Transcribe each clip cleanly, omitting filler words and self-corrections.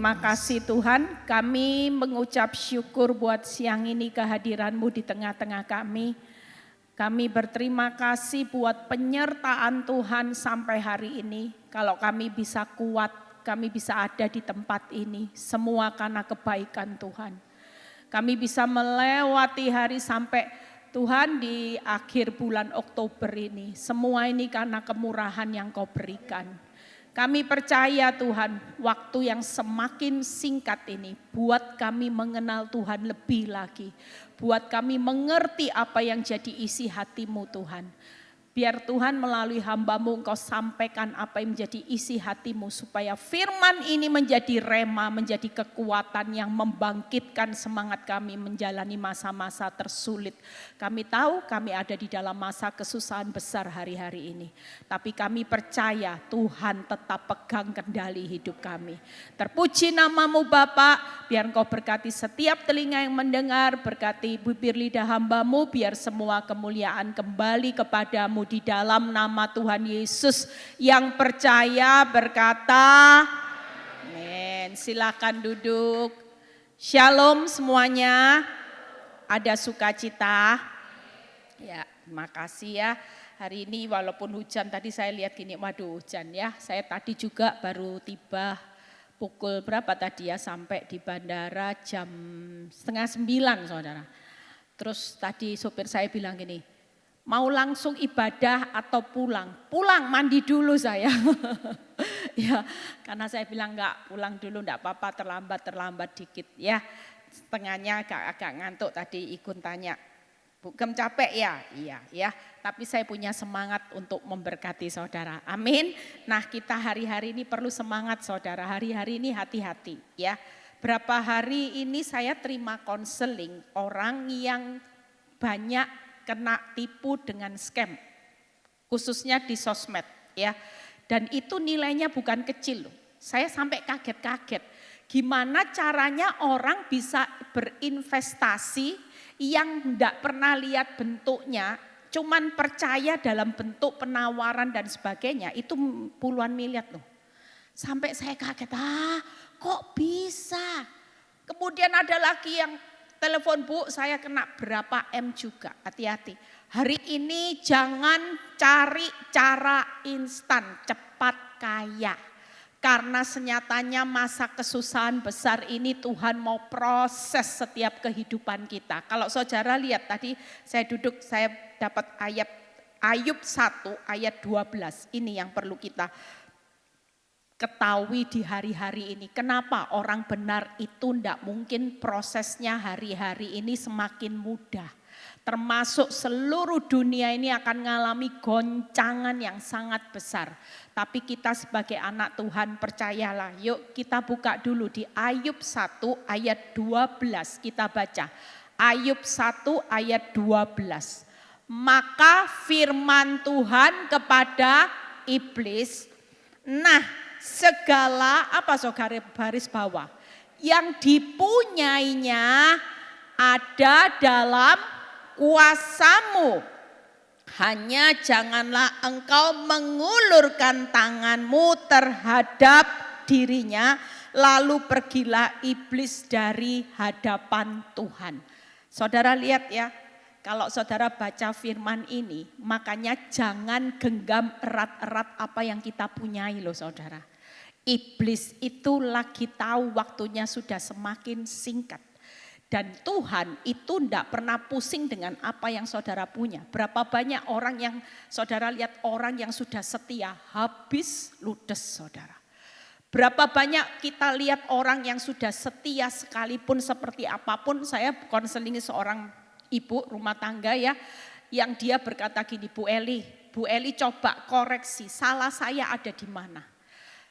Terima kasih Tuhan, kami mengucap syukur buat siang ini kehadiran-Mu di tengah-tengah kami. Kami berterima kasih buat penyertaan Tuhan sampai hari ini. Kalau kami bisa kuat, kami bisa ada di tempat ini, semua karena kebaikan Tuhan. Kami bisa melewati hari sampai Tuhan di akhir bulan Oktober ini. Semua ini karena kemurahan yang Kau berikan. Kami percaya Tuhan, waktu yang semakin singkat ini buat kami mengenal Tuhan lebih lagi. Buat kami mengerti apa yang jadi isi hati-Mu Tuhan. Biar Tuhan melalui hamba-Mu Engkau sampaikan apa yang menjadi isi hati-Mu. Supaya firman ini menjadi rema, menjadi kekuatan yang membangkitkan semangat kami menjalani masa-masa tersulit. Kami tahu kami ada di dalam masa kesusahan besar hari-hari ini. Tapi kami percaya Tuhan tetap pegang kendali hidup kami. Terpuji nama-Mu Bapa, biar Engkau berkati setiap telinga yang mendengar, berkati bibir lidah hamba-Mu, biar semua kemuliaan kembali kepada-Mu di dalam nama Tuhan Yesus. Yang percaya berkata, amin. Silakan duduk. Shalom semuanya. Ada sukacita. Ya, terima kasih ya. Hari ini walaupun hujan, tadi saya lihat gini, waduh hujan ya. Saya tadi juga baru tiba pukul berapa tadi ya, sampai di bandara jam 8:30 saudara. Terus tadi sopir saya bilang gini, mau langsung ibadah atau pulang? Pulang, mandi dulu saya. Ya, karena saya bilang enggak, pulang dulu enggak apa-apa, terlambat dikit ya. Setengahnya agak ngantuk tadi ikut tanya. Bukan capek ya? Iya ya. Tapi saya punya semangat untuk memberkati saudara. Amin. Nah, kita hari-hari ini perlu semangat saudara. Hari-hari ini hati-hati ya. Berapa hari ini saya terima konseling orang yang banyak kena tipu dengan scam, khususnya di sosmed ya. Dan itu nilainya bukan kecil loh. Saya sampai kaget-kaget. Gimana caranya orang bisa berinvestasi yang enggak pernah lihat bentuknya, cuman percaya dalam bentuk penawaran dan sebagainya, itu puluhan miliar loh. Sampai saya kaget, kok bisa? Kemudian ada lagi yang telepon, Bu, saya kena berapa M juga, hati-hati. Hari ini jangan cari cara instan, cepat kaya. Karena senyatanya masa kesusahan besar ini Tuhan mau proses setiap kehidupan kita. Kalau saudara lihat tadi saya duduk, saya dapat ayat Ayub 1 ayat 12. Ini yang perlu kita ketahui di hari-hari ini. Kenapa orang benar itu tidak mungkin prosesnya hari-hari ini semakin mudah. Termasuk seluruh dunia ini akan mengalami goncangan yang sangat besar. Tapi kita sebagai anak Tuhan percayalah, yuk kita buka dulu di Ayub 1 ayat 12, kita baca. Ayub 1 ayat 12. Maka firman Tuhan kepada iblis, nah segala apa saudara baris bawah yang dipunyainya ada dalam kuasamu. Hanya janganlah engkau mengulurkan tanganmu terhadap dirinya, lalu pergilah iblis dari hadapan Tuhan. Saudara lihat ya, kalau saudara baca firman ini, makanya jangan genggam erat-erat apa yang kita punyai loh saudara. Iblis itu lagi tahu waktunya sudah semakin singkat. Dan Tuhan itu tidak pernah pusing dengan apa yang saudara punya. Berapa banyak orang yang saudara lihat, orang yang sudah setia habis ludes saudara. Berapa banyak kita lihat orang yang sudah setia sekalipun seperti apapun. Saya konseling seorang ibu rumah tangga ya, yang dia berkata gini, Bu Eli coba koreksi, salah saya ada di mana.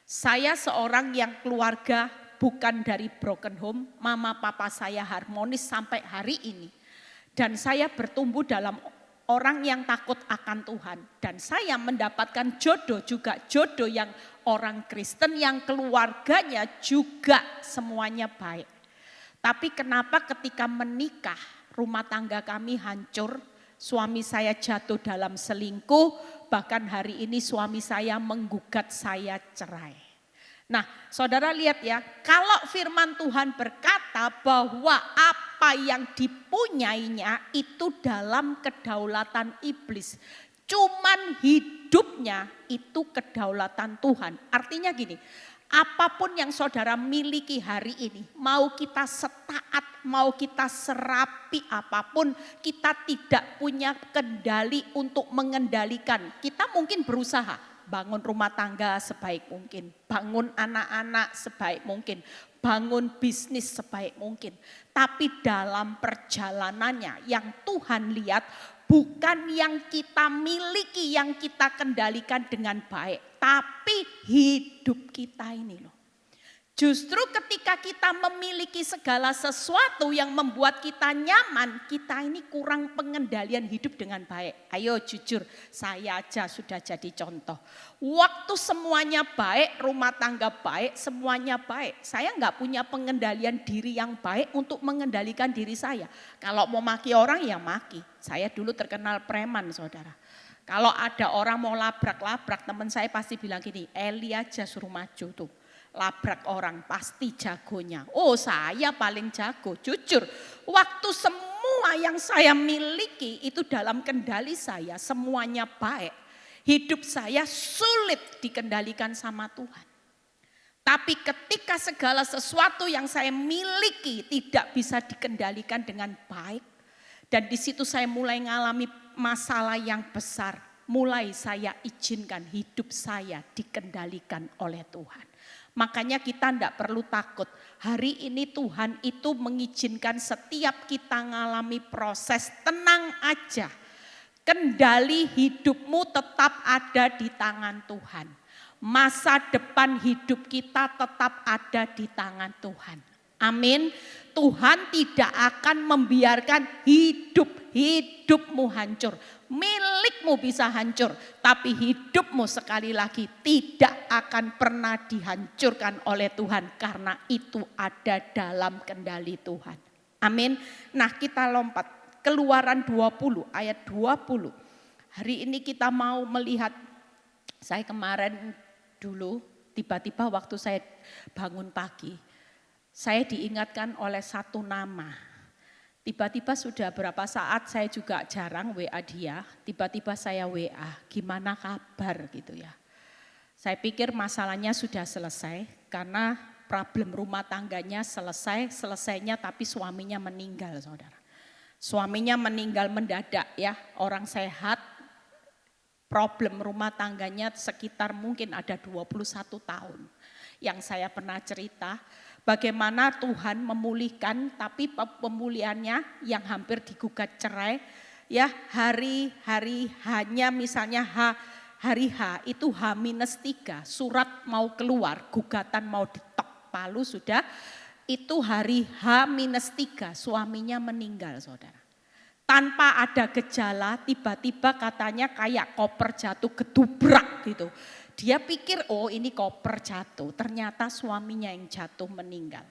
Saya seorang yang keluarga bukan dari broken home, mama papa saya harmonis sampai hari ini. Dan saya bertumbuh dalam orang yang takut akan Tuhan. Dan saya mendapatkan jodoh juga, jodoh yang orang Kristen yang keluarganya juga semuanya baik. Tapi kenapa ketika menikah rumah tangga kami hancur, suami saya jatuh dalam selingkuh, bahkan hari ini suami saya menggugat saya cerai. Nah, saudara lihat ya, kalau firman Tuhan berkata bahwa apa yang dipunyainya itu dalam kedaulatan iblis. Cuman hidupnya itu kedaulatan Tuhan. Artinya gini, apapun yang saudara miliki hari ini, mau kita setaat, mau kita serapi apapun, kita tidak punya kendali untuk mengendalikan. Kita mungkin berusaha bangun rumah tangga sebaik mungkin, bangun anak-anak sebaik mungkin, bangun bisnis sebaik mungkin. Tapi dalam perjalanannya yang Tuhan lihat bukan yang kita miliki, yang kita kendalikan dengan baik. Tapi hidup kita ini loh. Justru ketika kita memiliki segala sesuatu yang membuat kita nyaman, kita ini kurang pengendalian hidup dengan baik. Ayo jujur, saya aja sudah jadi contoh. Waktu semuanya baik, rumah tangga baik, semuanya baik. Saya nggak punya pengendalian diri yang baik untuk mengendalikan diri saya. Kalau mau maki orang ya maki. Saya dulu terkenal preman saudara. Kalau ada orang mau labrak-labrak, teman saya pasti bilang gini, Eli aja suruh maju tuh. Labrak orang pasti jagonya. Oh saya paling jago, jujur. Waktu semua yang saya miliki itu dalam kendali saya, semuanya baik. Hidup saya sulit dikendalikan sama Tuhan. Tapi ketika segala sesuatu yang saya miliki tidak bisa dikendalikan dengan baik. Dan di situ saya mulai mengalami masalah yang besar. Mulai saya izinkan hidup saya dikendalikan oleh Tuhan. Makanya kita tidak perlu takut. Hari ini Tuhan itu mengizinkan setiap kita mengalami proses, tenang aja. Kendali hidupmu tetap ada di tangan Tuhan. Masa depan hidup kita tetap ada di tangan Tuhan. Amin. Tuhan tidak akan membiarkan hidupmu hancur. Milikmu bisa hancur, tapi hidupmu sekali lagi tidak akan pernah dihancurkan oleh Tuhan karena itu ada dalam kendali Tuhan. Amin. Nah, kita lompat Keluaran 20 ayat 20. Hari ini kita mau melihat, saya kemarin dulu tiba-tiba waktu saya bangun pagi, saya diingatkan oleh satu nama. Tiba-tiba sudah berapa saat saya juga jarang WA dia, tiba-tiba saya WA, gimana kabar gitu ya. Saya pikir masalahnya sudah selesai karena problem rumah tangganya selesainya tapi suaminya meninggal saudara. Suaminya meninggal mendadak ya, orang sehat, problem rumah tangganya sekitar mungkin ada 21 tahun. Yang saya pernah cerita, bagaimana Tuhan memulihkan, tapi pemulihannya yang hampir digugat cerai, ya hari hanya misalnya hari H itu H-3, surat mau keluar, gugatan mau ditok palu sudah, itu hari H-3 suaminya meninggal saudara. Tanpa ada gejala, tiba-tiba katanya kayak koper jatuh gedubrak gitu. Dia pikir oh ini koper jatuh, ternyata suaminya yang jatuh meninggal.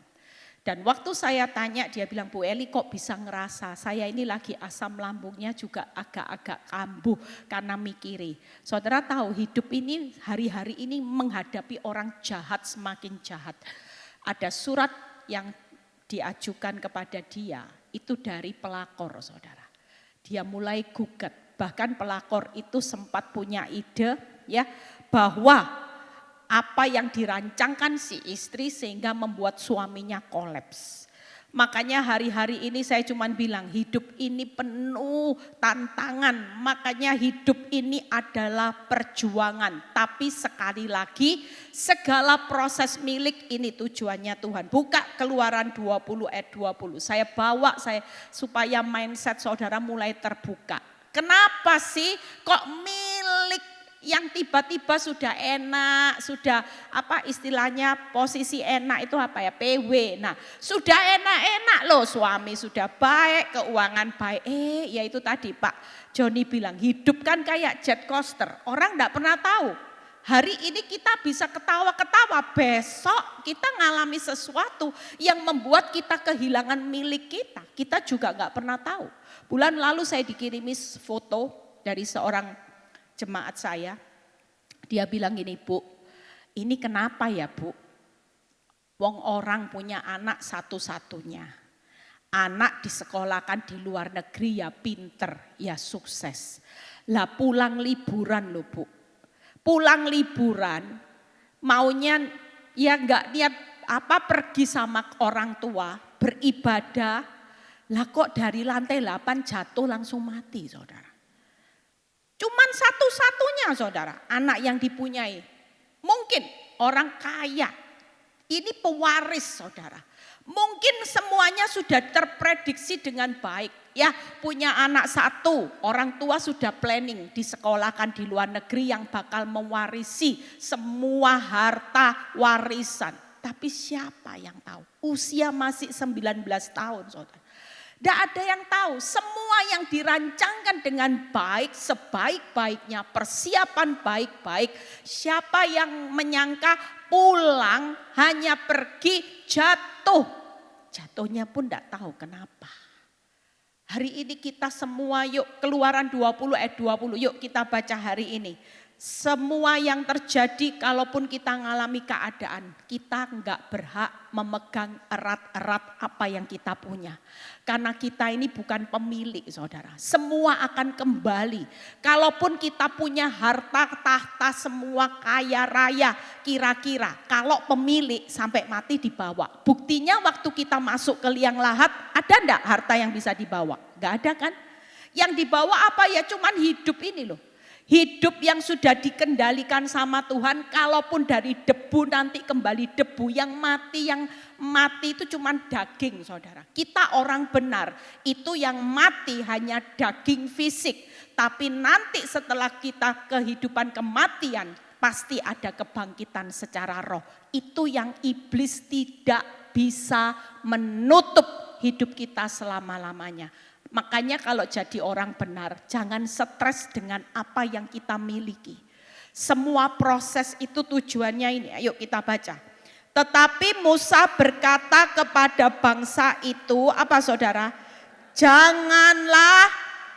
Dan waktu saya tanya dia bilang, Bu Eli kok bisa ngerasa saya ini lagi asam lambungnya juga agak-agak kambuh karena mikiri. Saudara tahu hidup ini hari-hari ini menghadapi orang jahat semakin jahat. Ada surat yang diajukan kepada dia itu dari pelakor saudara. Dia mulai gugat, bahkan pelakor itu sempat punya ide ya, bahwa apa yang dirancangkan si istri sehingga membuat suaminya kolaps. Makanya hari-hari ini saya cuma bilang hidup ini penuh tantangan. Makanya hidup ini adalah perjuangan. Tapi sekali lagi segala proses milik ini tujuannya Tuhan. Buka Keluaran 20 ayat 20. Saya bawa supaya mindset saudara mulai terbuka. Kenapa sih kok milik yang tiba-tiba sudah enak, sudah apa istilahnya posisi enak itu apa ya, PW. Nah sudah enak-enak loh, suami sudah baik, keuangan baik. Ya itu tadi Pak Joni bilang hidup kan kayak jet coaster, orang enggak pernah tahu. Hari ini kita bisa ketawa-ketawa, besok kita ngalami sesuatu yang membuat kita kehilangan milik kita. Kita juga enggak pernah tahu. Bulan lalu saya dikirimi foto dari seorang jemaat saya, dia bilang gini, Bu, ini kenapa ya Bu? Wong orang punya anak satu-satunya. Anak disekolahkan di luar negeri ya pinter, ya sukses. Lah pulang liburan loh Bu. Pulang liburan maunya ya enggak niat pergi sama orang tua, beribadah. Lah kok dari lantai 8 jatuh langsung mati saudara. Cuman satu-satunya saudara anak yang dipunyai. Mungkin orang kaya. Ini pewaris saudara. Mungkin semuanya sudah terprediksi dengan baik. Ya punya anak satu, orang tua sudah planning disekolahkan di luar negeri yang bakal mewarisi semua harta warisan. Tapi siapa yang tahu? Usia masih 19 tahun saudara. Tidak ada yang tahu, semua yang dirancangkan dengan baik, sebaik-baiknya, persiapan baik-baik. Siapa yang menyangka pulang hanya pergi jatuh. Jatuhnya pun tidak tahu kenapa. Hari ini kita semua yuk Keluaran 20 ayat 20 yuk kita baca hari ini. Semua yang terjadi kalaupun kita mengalami keadaan, kita enggak berhak memegang erat-erat apa yang kita punya. Karena kita ini bukan pemilik saudara, semua akan kembali. Kalaupun kita punya harta tahta semua kaya raya kira-kira, kalau pemilik sampai mati dibawa. Buktinya waktu kita masuk ke liang lahat, ada enggak harta yang bisa dibawa? Enggak ada kan? Yang dibawa apa ya cuman hidup ini loh. Hidup yang sudah dikendalikan sama Tuhan, kalaupun dari debu nanti kembali debu. Yang mati itu cuma daging saudara. Kita orang benar, itu yang mati hanya daging fisik. Tapi nanti setelah kita kehidupan kematian, pasti ada kebangkitan secara roh. Itu yang iblis tidak bisa menutup hidup kita selama-lamanya. Makanya kalau jadi orang benar, jangan stres dengan apa yang kita miliki. Semua proses itu tujuannya ini, ayo kita baca. Tetapi Musa berkata kepada bangsa itu, apa saudara? Janganlah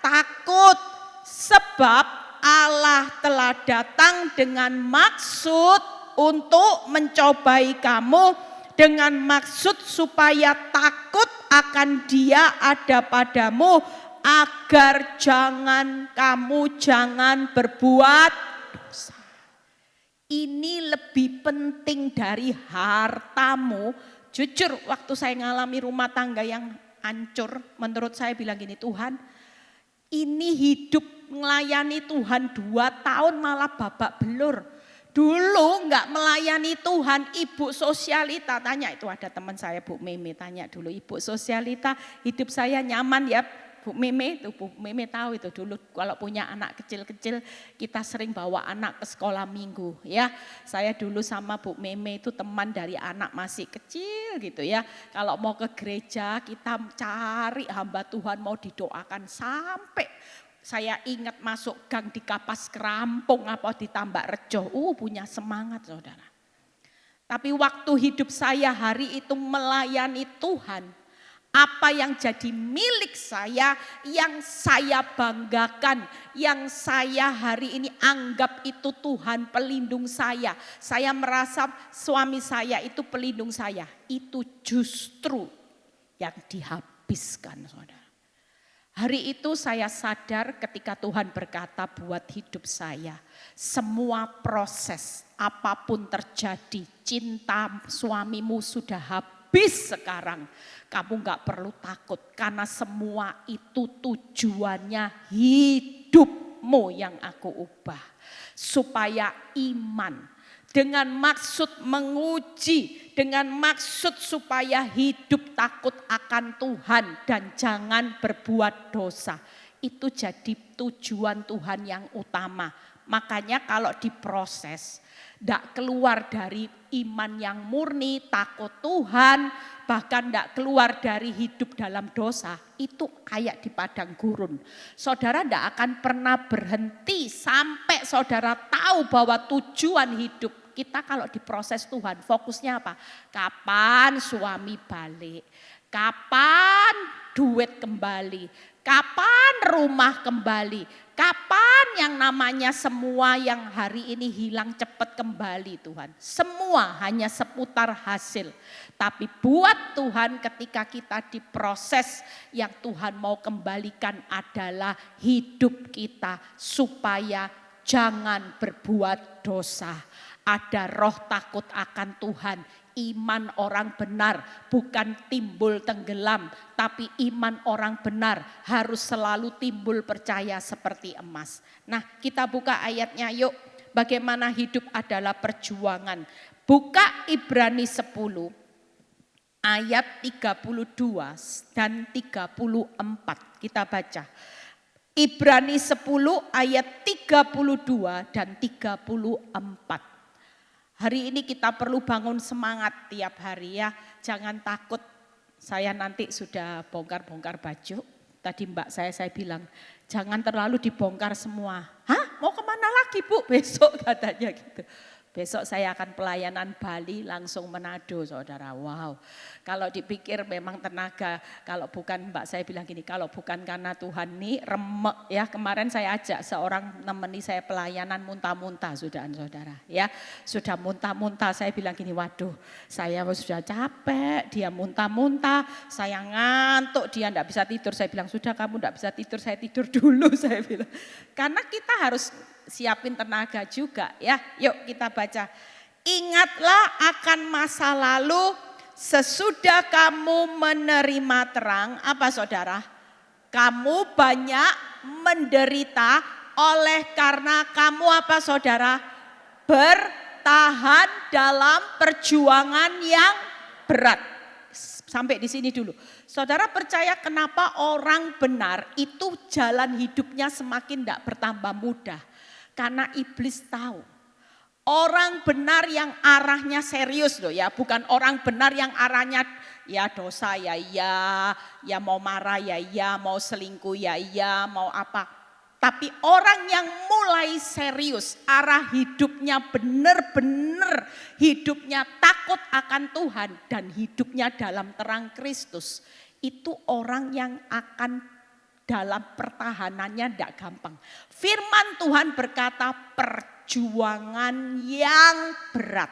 takut, sebab Allah telah datang dengan maksud untuk mencobai kamu, dengan maksud supaya takut akan Dia ada padamu, agar kamu jangan berbuat dosa. Ini lebih penting dari hartamu. Jujur waktu saya ngalami rumah tangga yang hancur, menurut saya bilang gini, Tuhan ini hidup melayani Tuhan 2 tahun malah babak belur. Dulu enggak melayani Tuhan, Ibu Sosialita tanya, itu ada teman saya Bu Meme tanya dulu, Ibu Sosialita hidup saya nyaman ya Bu Meme, itu Bu Meme tahu itu dulu kalau punya anak kecil-kecil kita sering bawa anak ke sekolah minggu ya. Saya dulu sama Bu Meme itu teman dari anak masih kecil gitu ya. Kalau mau ke gereja kita cari hamba Tuhan mau didoakan sampai saya ingat masuk gang di Kapas Kerampung apa di Tambak Rejo, punya semangat saudara. Tapi waktu hidup saya hari itu melayani Tuhan, apa yang jadi milik saya, yang saya banggakan, yang saya hari ini anggap itu Tuhan pelindung saya. Saya merasa suami saya itu pelindung saya, itu justru yang dihabiskan saudara. Hari itu saya sadar ketika Tuhan berkata buat hidup saya, semua proses apapun terjadi, cinta suamimu sudah habis sekarang. Kamu gak perlu takut karena semua itu tujuannya hidupmu yang aku ubah. Supaya iman dengan maksud menguji, dengan maksud supaya hidup takut akan Tuhan dan jangan berbuat dosa. Itu jadi tujuan Tuhan yang utama. Makanya kalau diproses, tidak keluar dari iman yang murni, takut Tuhan, bahkan tidak keluar dari hidup dalam dosa, itu kayak di padang gurun. Saudara tidak akan pernah berhenti sampai saudara tahu bahwa tujuan hidup kita kalau diproses Tuhan, fokusnya apa? Kapan suami balik? Kapan duit kembali? Kapan rumah kembali? Kapan yang namanya semua yang hari ini hilang cepat kembali Tuhan. Semua hanya seputar hasil. Tapi buat Tuhan ketika kita diproses, yang Tuhan mau kembalikan adalah hidup kita supaya jangan berbuat dosa. Ada roh takut akan Tuhan. Iman orang benar bukan timbul tenggelam, tapi iman orang benar harus selalu timbul percaya seperti emas. Nah, kita buka ayatnya yuk. Bagaimana hidup adalah perjuangan. Buka Ibrani 10 ayat 32 dan 34. Kita baca. Ibrani 10 ayat 32 dan 34. Hari ini kita perlu bangun semangat tiap hari ya. Jangan takut, saya nanti sudah bongkar-bongkar baju. Tadi mbak saya bilang, jangan terlalu dibongkar semua. Hah? Mau kemana lagi Bu? Besok katanya gitu. Besok saya akan pelayanan Bali langsung Manado saudara. Wow, kalau dipikir memang tenaga. Kalau bukan mbak saya bilang gini, kalau bukan karena Tuhan nih remek ya. Kemarin saya ajak seorang nemeni saya pelayanan muntah-muntah saudara. Ya sudah muntah-muntah, saya bilang gini, waduh saya sudah capek, dia muntah-muntah, saya ngantuk, dia enggak bisa tidur. Saya bilang sudah kamu enggak bisa tidur, saya tidur dulu saya bilang. Karena kita harus siapin tenaga juga ya. Yuk kita baca. Ingatlah akan masa lalu sesudah kamu menerima terang. Apa saudara? Kamu banyak menderita oleh karena kamu apa saudara? Bertahan dalam perjuangan yang berat. Sampai di sini dulu. Saudara percaya kenapa orang benar itu jalan hidupnya semakin tidak bertambah mudah? Karena iblis tahu orang benar yang arahnya serius loh ya, bukan orang benar yang arahnya ya dosa ya iya, ya mau marah ya iya, mau selingkuh ya iya, mau apa. Tapi orang yang mulai serius, arah hidupnya benar-benar hidupnya takut akan Tuhan dan hidupnya dalam terang Kristus, itu orang yang akan dalam pertahanannya tidak gampang. Firman Tuhan berkata perjuangan yang berat.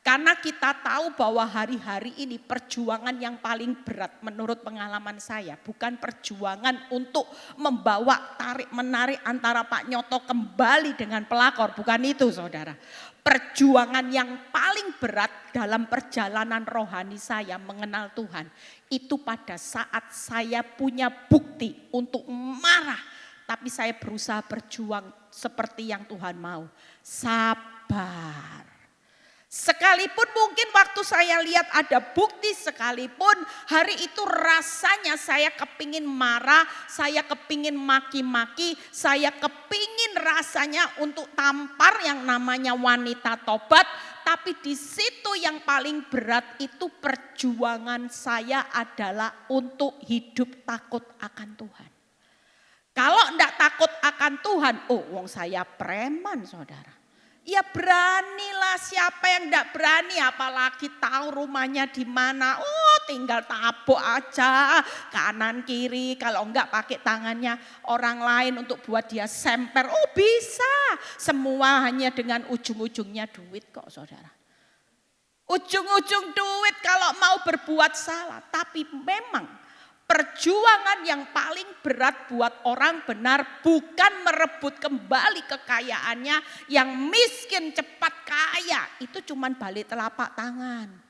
Karena kita tahu bahwa hari-hari ini perjuangan yang paling berat menurut pengalaman saya. Bukan perjuangan untuk membawa tarik-menarik antara Pak Nyoto kembali dengan pelakor. Bukan itu saudara. Perjuangan yang paling berat dalam perjalanan rohani saya mengenal Tuhan. Itu pada saat saya punya bukti untuk marah. Tapi saya berusaha berjuang seperti yang Tuhan mau. Sabar. Sekalipun mungkin waktu saya lihat ada bukti sekalipun, hari itu rasanya saya kepingin marah, saya kepingin maki-maki, saya kepingin rasanya untuk tampar yang namanya wanita tobat. Tapi di situ yang paling berat itu perjuangan saya adalah untuk hidup takut akan Tuhan. Kalau enggak takut akan Tuhan, wong saya preman saudara. Ya beranilah, siapa yang enggak berani apalagi tahu rumahnya di mana. Tinggal tabok aja kanan kiri, kalau enggak pakai tangannya orang lain untuk buat dia semper. Bisa, semua hanya dengan ujung-ujungnya duit kok saudara. Ujung-ujung duit kalau mau berbuat salah. Tapi memang perjuangan yang paling berat buat orang benar bukan merebut kembali kekayaannya, yang miskin cepat kaya. Itu cuman balik telapak tangan.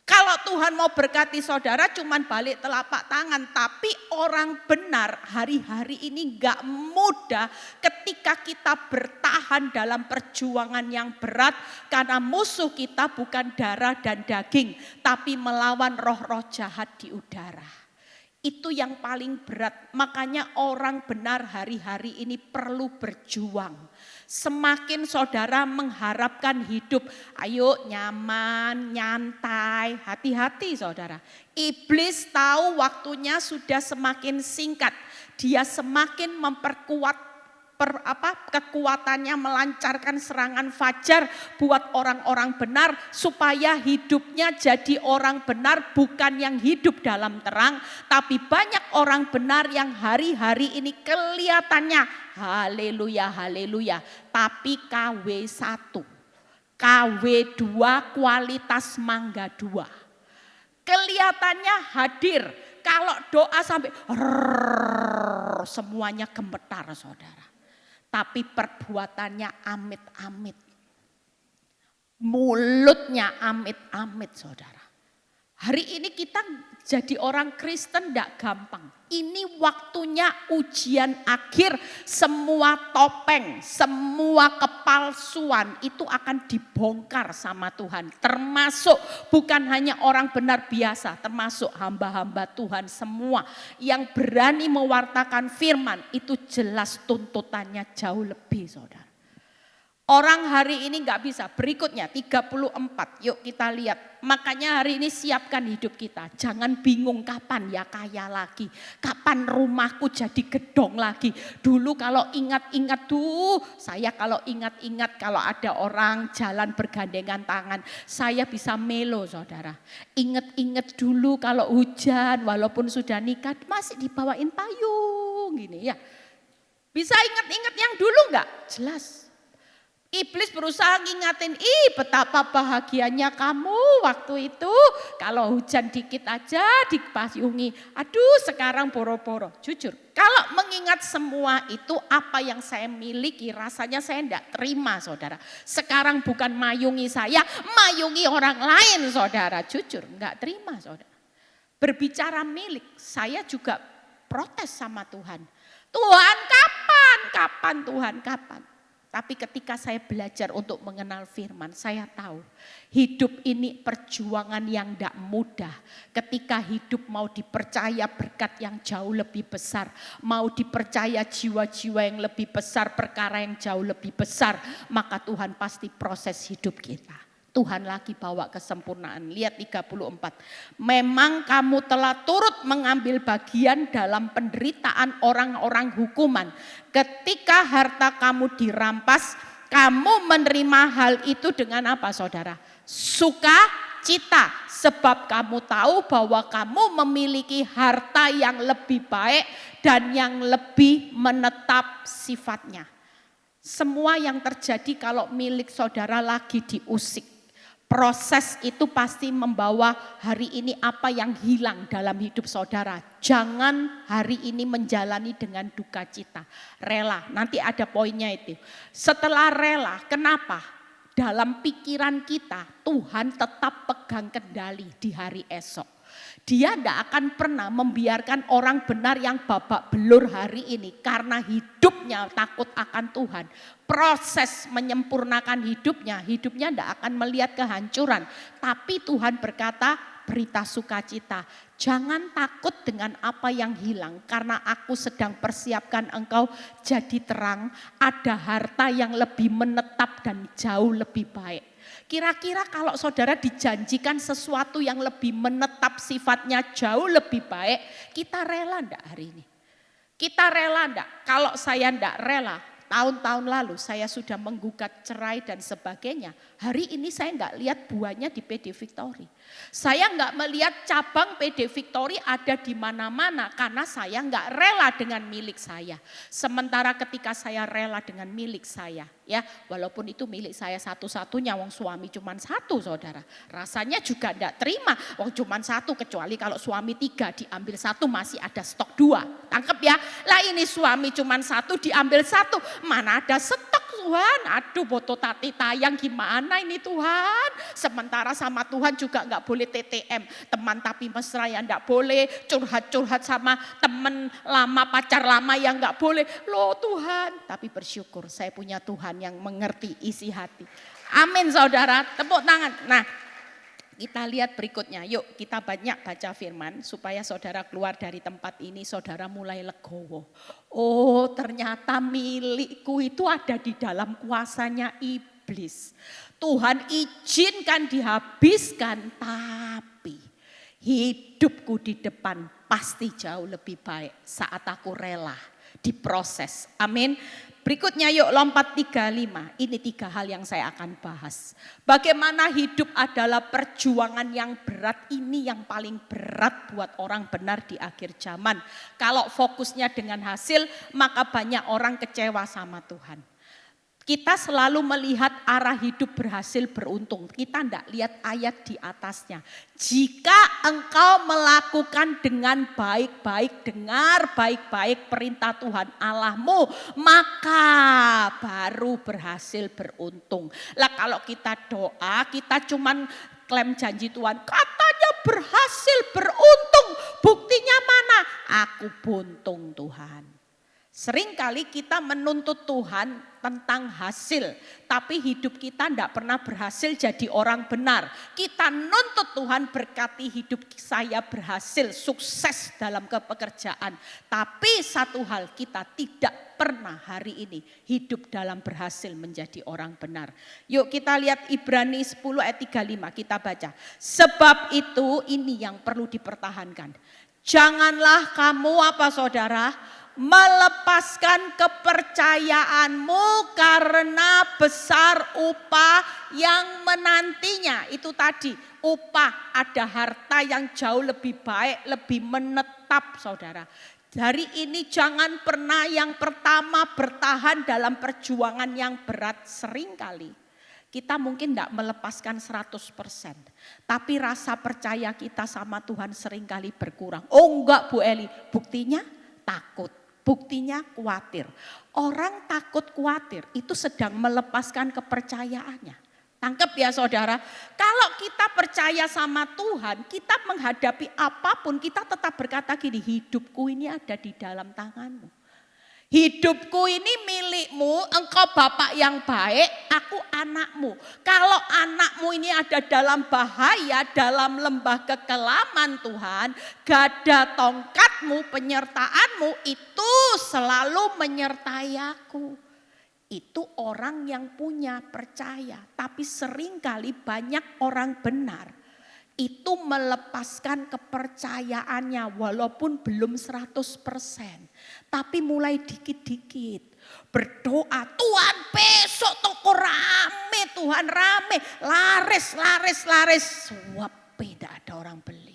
Kalau Tuhan mau berkati saudara cuman balik telapak tangan. Tapi orang benar hari-hari ini gak mudah ketika kita bertahan dalam perjuangan yang berat. Karena musuh kita bukan darah dan daging, tapi melawan roh-roh jahat di udara. Itu yang paling berat. Makanya orang benar hari-hari ini perlu berjuang. Semakin saudara mengharapkan hidup, ayo nyaman, nyantai, hati-hati saudara. Iblis tahu waktunya sudah semakin singkat. Dia semakin memperkuat kekuatannya melancarkan serangan fajar buat orang-orang benar supaya hidupnya jadi orang benar, bukan yang hidup dalam terang, tapi banyak orang benar yang hari-hari ini kelihatannya haleluya haleluya, tapi KW1, KW2 kualitas mangga 2. Kelihatannya hadir, kalau doa sampai semuanya gemetar saudara. Tapi perbuatannya amit-amit. Mulutnya amit-amit saudara. Hari ini kita jadi orang Kristen tidak gampang. Ini waktunya ujian akhir, semua topeng, semua kepalsuan itu akan dibongkar sama Tuhan. Termasuk bukan hanya orang benar biasa, termasuk hamba-hamba Tuhan semua yang berani mewartakan firman, itu jelas tuntutannya jauh lebih saudara. Orang hari ini nggak bisa. Berikutnya 34, yuk kita lihat. Makanya hari ini siapkan hidup kita. Jangan bingung kapan ya kaya lagi. Kapan rumahku jadi gedong lagi. Dulu kalau ingat-ingat saya kalau ingat-ingat kalau ada orang jalan bergandengan tangan. Saya bisa melo saudara. Ingat-ingat dulu kalau hujan walaupun sudah nikah masih dibawain payung gini ya. Bisa ingat-ingat yang dulu nggak? Jelas. Iblis berusaha ngingatin, betapa bahagianya kamu waktu itu. Kalau hujan dikit aja dipayungi. Aduh sekarang boro-boro. Jujur, kalau mengingat semua itu apa yang saya miliki rasanya saya enggak terima saudara. Sekarang bukan mayungi saya, mayungi orang lain saudara. Jujur enggak terima saudara. Berbicara milik, saya juga protes sama Tuhan. Tuhan kapan Tuhan kapan? Tapi ketika saya belajar untuk mengenal firman, saya tahu hidup ini perjuangan yang tidak mudah. Ketika hidup mau dipercaya berkat yang jauh lebih besar, mau dipercaya jiwa-jiwa yang lebih besar, perkara yang jauh lebih besar, maka Tuhan pasti proses hidup kita. Tuhan lagi bawa kesempurnaan. Lihat 34. Memang kamu telah turut mengambil bagian dalam penderitaan orang-orang hukuman. Ketika harta kamu dirampas, kamu menerima hal itu dengan apa saudara? Sukacita. Sebab kamu tahu bahwa kamu memiliki harta yang lebih baik dan yang lebih menetap sifatnya. Semua yang terjadi kalau milik saudara lagi diusik. Proses itu pasti membawa hari ini apa yang hilang dalam hidup saudara. Jangan hari ini menjalani dengan duka cita. Rela, nanti ada poinnya itu. Setelah rela, kenapa? Dalam pikiran kita Tuhan tetap pegang kendali di hari esok. Dia tidak akan pernah membiarkan orang benar yang babak belur hari ini karena hidupnya takut akan Tuhan. Proses menyempurnakan hidupnya tidak akan melihat kehancuran. Tapi Tuhan berkata, berita sukacita. Jangan takut dengan apa yang hilang karena aku sedang persiapkan engkau jadi terang. Ada harta yang lebih menetap dan jauh lebih baik. Kira-kira kalau saudara dijanjikan sesuatu yang lebih menetap sifatnya jauh lebih baik, kita rela enggak hari ini? Kita rela enggak? Kalau saya enggak rela, tahun-tahun lalu saya sudah menggugat cerai dan sebagainya. Hari ini saya enggak lihat buahnya di PD Victory. Saya enggak melihat cabang PD Victory ada di mana-mana karena saya enggak rela dengan milik saya. Sementara ketika saya rela dengan milik saya, ya walaupun itu milik saya satu-satunya, wong suami cuma satu saudara. Rasanya juga enggak terima, wong cuma satu, kecuali kalau suami 3 diambil 1 masih ada stok 2. Tangkep ya, lah ini suami cuma 1 diambil 1, mana ada stok Tuhan. Aduh boto tati tayang gimana ini Tuhan. Sementara sama Tuhan juga enggak boleh TTM, teman tapi mesra yang enggak boleh, curhat-curhat sama teman lama, pacar lama yang enggak boleh. Loh Tuhan, tapi bersyukur saya punya Tuhan yang mengerti isi hati. Amin saudara, tepuk tangan. Nah, kita lihat berikutnya, yuk kita banyak baca firman supaya saudara keluar dari tempat ini, saudara mulai legowo. Oh ternyata milikku itu ada di dalam kuasanya iblis. Tuhan izinkan dihabiskan, tapi hidupku di depan pasti jauh lebih baik saat aku rela diproses. Amin. Berikutnya yuk lompat 35. Ini 3 hal yang saya akan bahas. Bagaimana hidup adalah perjuangan yang berat. Ini yang paling berat buat orang benar di akhir zaman. Kalau fokusnya dengan hasil, maka banyak orang kecewa sama Tuhan. Kita selalu melihat arah hidup berhasil beruntung. Kita tidak lihat ayat di atasnya. Jika engkau melakukan dengan baik-baik, dengar baik-baik perintah Tuhan Allahmu, maka baru berhasil beruntung. Lah kalau kita doa, kita cuman klaim janji Tuhan, katanya berhasil beruntung. Buktinya mana? Aku buntung Tuhan. Seringkali kita menuntut Tuhan tentang hasil, tapi hidup kita tidak pernah berhasil jadi orang benar. Kita nuntut Tuhan berkati hidup saya berhasil, sukses dalam pekerjaan. Tapi satu hal, kita tidak pernah hari ini hidup dalam berhasil menjadi orang benar. Yuk kita lihat Ibrani 10 ayat 35, kita baca. Sebab itu ini yang perlu dipertahankan. Janganlah kamu apa saudara? Melepaskan kepercayaanmu karena besar upah yang menantinya. Itu tadi, upah, ada harta yang jauh lebih baik, lebih menetap saudara. Hari ini jangan pernah yang pertama bertahan dalam perjuangan yang berat. Seringkali kita mungkin tidak melepaskan 100%. Tapi rasa percaya kita sama Tuhan seringkali berkurang. Oh enggak Bu Eli, buktinya takut. Buktinya khawatir. Orang takut khawatir itu sedang melepaskan kepercayaannya. Tangkap ya saudara. Kalau kita percaya sama Tuhan, kita menghadapi apapun, kita tetap berkata gini, hidupku ini ada di dalam tanganmu. Hidupku ini milikmu, engkau bapak yang baik, aku anakmu. Kalau anakmu ini ada dalam bahaya, dalam lembah kekelaman Tuhan, gada tongkatmu, penyertaanmu itu selalu menyertai aku. Itu orang yang punya percaya, tapi seringkali banyak orang benar itu melepaskan kepercayaannya walaupun belum 100%. Tapi mulai dikit-dikit berdoa, Tuhan besok toko rame, Tuhan rame, laris. Suap tidak ada orang beli.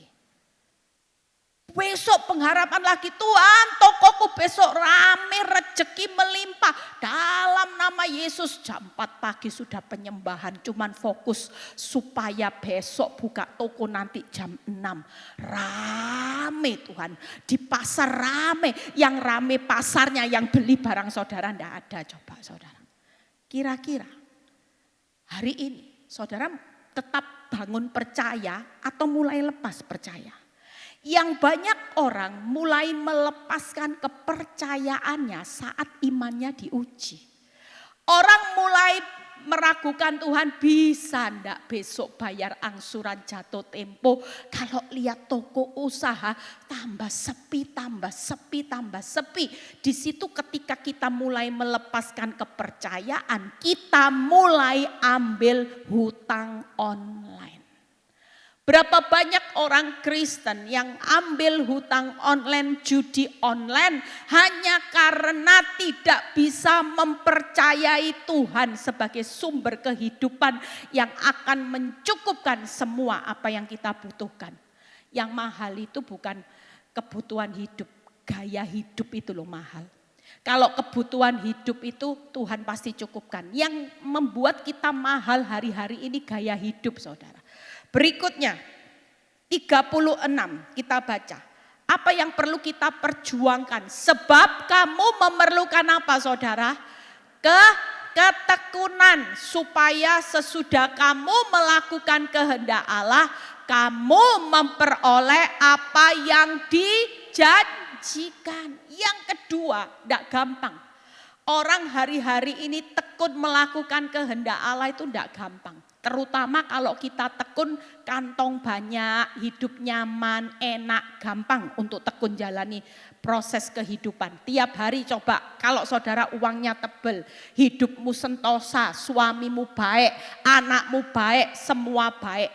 Besok pengharapan lagi, Tuhan tokoku besok rame, rezeki melimpah. Dalam nama Yesus jam 4 pagi sudah penyembahan. Cuman fokus supaya besok buka toko nanti jam 6. Rame Tuhan, di pasar rame. Yang rame pasarnya, yang beli barang saudara enggak ada. Coba saudara, kira-kira hari ini saudara tetap bangun percaya atau mulai lepas percaya? Yang banyak orang mulai melepaskan kepercayaannya saat imannya diuji. Orang mulai meragukan Tuhan, bisa ndak besok bayar angsuran jatuh tempo. Kalau lihat toko usaha tambah sepi. Di situ ketika kita mulai melepaskan kepercayaan, kita mulai ambil hutang online. Berapa banyak orang Kristen yang ambil hutang online, judi online hanya karena tidak bisa mempercayai Tuhan sebagai sumber kehidupan yang akan mencukupkan semua apa yang kita butuhkan. Yang mahal itu bukan kebutuhan hidup, gaya hidup itu loh mahal. Kalau kebutuhan hidup itu Tuhan pasti cukupkan. Yang membuat kita mahal hari-hari ini gaya hidup saudara. Berikutnya 36 kita baca. Apa yang perlu kita perjuangkan? Sebab kamu memerlukan apa saudara? Ketekunan supaya sesudah kamu melakukan kehendak Allah, kamu memperoleh apa yang dijanjikan. Yang kedua, tidak gampang. Orang hari-hari ini tekun melakukan kehendak Allah itu tidak gampang. Terutama kalau kita tekun kantong banyak, hidup nyaman, enak, gampang untuk tekun jalani proses kehidupan. Tiap hari coba kalau saudara uangnya tebel, hidupmu sentosa, suamimu baik, anakmu baik, semua baik.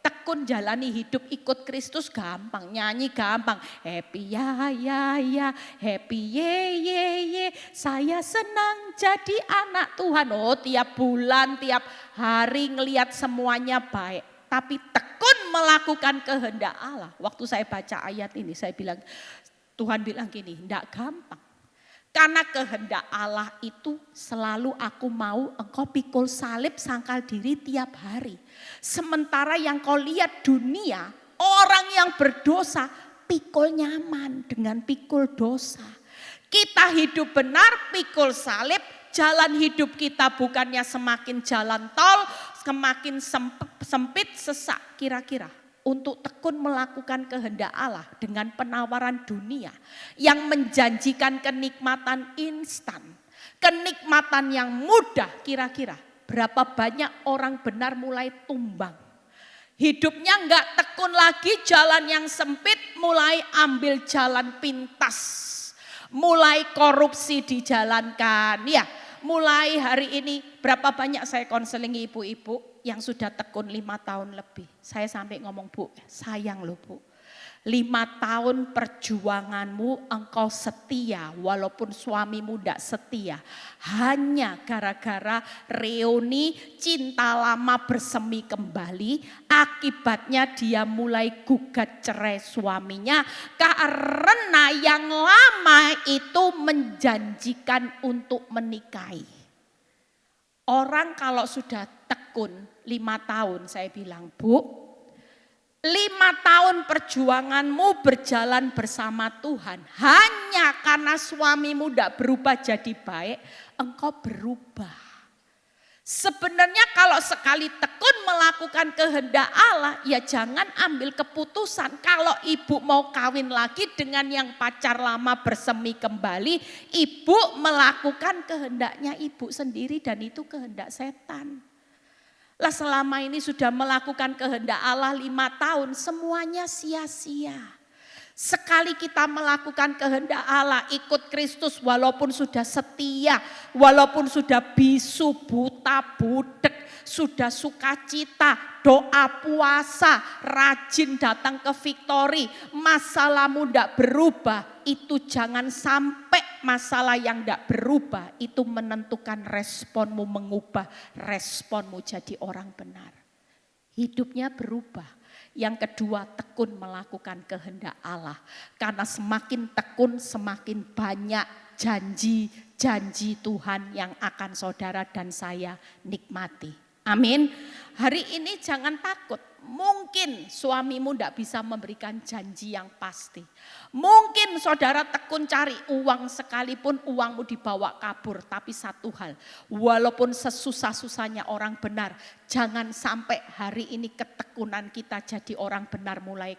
Tekun jalani hidup ikut Kristus gampang, nyanyi gampang. Happy ya ya ya, happy ye ye ye, saya senang jadi anak Tuhan. Oh, tiap bulan, tiap hari ngelihat semuanya baik. Tapi tekun melakukan kehendak Allah. Waktu saya baca ayat ini, saya bilang, Tuhan bilang gini, enggak gampang. Karena kehendak Allah itu selalu aku mau engkau pikul salib sangkal diri tiap hari. Sementara yang kau lihat dunia, orang yang berdosa pikul nyaman dengan pikul dosa. Kita hidup benar pikul salib, jalan hidup kita bukannya semakin jalan tol, semakin sempit sesak kira-kira. Untuk tekun melakukan kehendak Allah dengan penawaran dunia yang menjanjikan kenikmatan instan, kenikmatan yang mudah, kira-kira berapa banyak orang benar mulai tumbang. Hidupnya enggak tekun lagi, jalan yang sempit mulai ambil jalan pintas, mulai korupsi dijalankan. Ya, mulai hari ini berapa banyak saya konseling ibu-ibu yang sudah tekun 5 tahun lebih. Saya sampai ngomong, Bu, sayang loh Bu. 5 tahun perjuanganmu engkau setia walaupun suamimu tidak setia. Hanya gara-gara reuni cinta lama bersemi kembali. Akibatnya dia mulai gugat cerai suaminya. Karena yang lama itu menjanjikan untuk menikahi. Orang kalau sudah tekun 5 tahun, saya bilang, Bu, 5 tahun perjuanganmu berjalan bersama Tuhan. Hanya karena suamimu tidak berubah jadi baik, engkau berubah. Sebenarnya kalau sekali tekun melakukan kehendak Allah, ya jangan ambil keputusan. Kalau ibu mau kawin lagi dengan yang pacar lama bersemi kembali, ibu melakukan kehendaknya ibu sendiri dan itu kehendak setan. Lah selama ini sudah melakukan kehendak Allah 5 tahun, semuanya sia-sia. Sekali kita melakukan kehendak Allah, ikut Kristus walaupun sudah setia, walaupun sudah bisu, buta, budek, sudah sukacita, doa puasa, rajin datang ke Victory, masalahmu tidak berubah, itu jangan sampai masalah yang tidak berubah, itu menentukan responmu mengubah, responmu jadi orang benar. Hidupnya berubah. Yang kedua, tekun melakukan kehendak Allah. Karena semakin tekun, semakin banyak janji-janji Tuhan yang akan saudara dan saya nikmati. Amin. Hari ini jangan takut. Mungkin suamimu tidak bisa memberikan janji yang pasti. Mungkin saudara tekun cari uang sekalipun uangmu dibawa kabur. Tapi satu hal, walaupun sesusah-susahnya orang benar, jangan sampai hari ini ketekunan kita jadi orang benar mulai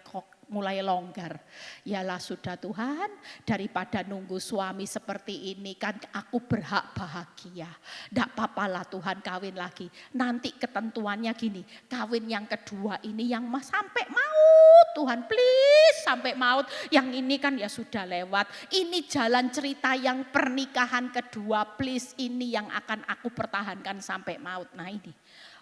longgar. Yalah sudah Tuhan, daripada nunggu suami seperti ini kan aku berhak bahagia. Tidak apa-apalah Tuhan kawin lagi. Nanti ketentuannya gini, kawin yang kedua ini yang sampai maut Tuhan please sampai maut. Yang ini kan ya sudah lewat. Ini jalan cerita yang pernikahan kedua please ini yang akan aku pertahankan sampai maut. Nah ini.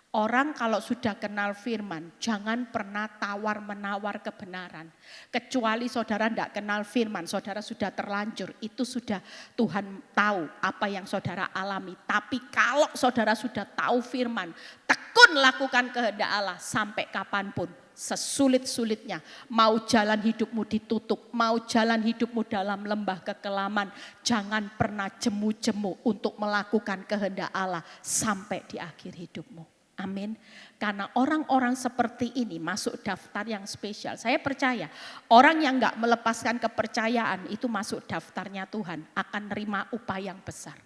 Orang kalau sudah kenal firman, jangan pernah tawar-menawar kebenaran. Kecuali saudara tidak kenal firman, saudara sudah terlanjur, itu sudah Tuhan tahu apa yang saudara alami. Tapi kalau saudara sudah tahu firman, tekun lakukan kehendak Allah sampai kapanpun. Sesulit-sulitnya, mau jalan hidupmu ditutup, mau jalan hidupmu dalam lembah kekelaman, jangan pernah jemu-jemu untuk melakukan kehendak Allah sampai di akhir hidupmu. Amin. Karena orang-orang seperti ini masuk daftar yang spesial. Saya percaya orang yang enggak melepaskan kepercayaan itu masuk daftarnya Tuhan akan nerima upah yang besar.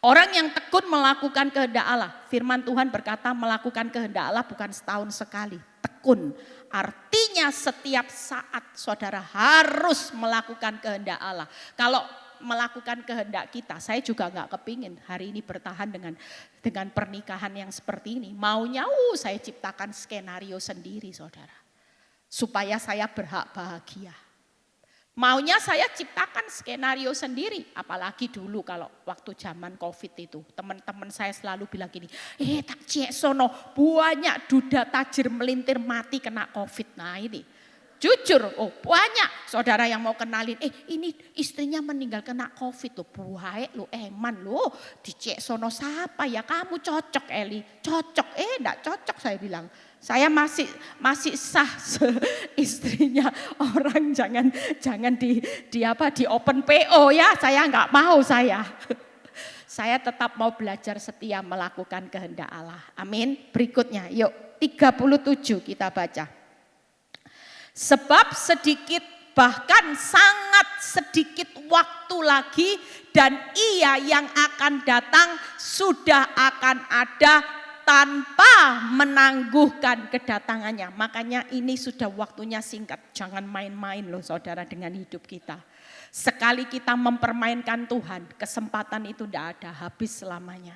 Orang yang tekun melakukan kehendak Allah. Firman Tuhan berkata melakukan kehendak Allah bukan setahun sekali. Tekun. Artinya setiap saat saudara harus melakukan kehendak Allah. Kalau melakukan kehendak kita, saya juga enggak kepingin hari ini bertahan dengan pernikahan yang seperti ini. Maunya saya ciptakan skenario sendiri saudara. Supaya saya berhak bahagia. Maunya saya ciptakan skenario sendiri, apalagi dulu kalau waktu zaman COVID itu. Teman-teman saya selalu bilang gini, tak cek sono banyak duda tajir melintir mati kena COVID. Nah ini, jujur, banyak saudara yang mau kenalin, ini istrinya meninggal kena COVID loh, buae lo eman lo, dicek sono siapa ya, kamu cocok Eli, cocok, enggak cocok saya bilang. Saya masih sah istrinya orang, jangan di open PO ya, saya enggak mau saya. Saya tetap mau belajar setia melakukan kehendak Allah. Amin. Berikutnya, yuk 37 kita baca. Sebab sedikit bahkan sangat sedikit waktu lagi dan Ia yang akan datang sudah akan ada tanpa menangguhkan kedatangannya. Makanya ini sudah waktunya singkat. Jangan main-main loh saudara dengan hidup kita. Sekali kita mempermainkan Tuhan, kesempatan itu tidak ada, habis selamanya.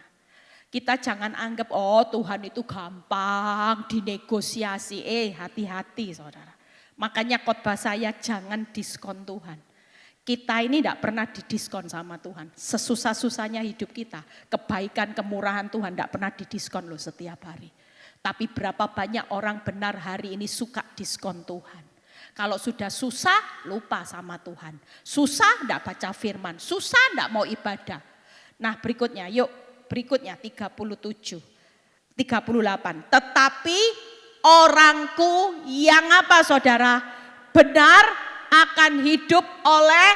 Kita jangan anggap Tuhan itu gampang dinegosiasi. Hati-hati saudara. Makanya khotbah saya jangan diskon Tuhan. Kita ini tidak pernah didiskon sama Tuhan. Sesusah-susahnya hidup kita, kebaikan, kemurahan Tuhan tidak pernah didiskon loh setiap hari. Tapi berapa banyak orang benar hari ini suka diskon Tuhan. Kalau sudah susah, lupa sama Tuhan. Susah, tidak baca firman. Susah, tidak mau ibadah. Nah berikutnya, yuk berikutnya 37, 38. Tetapi orangku yang apa saudara? Benar akan hidup oleh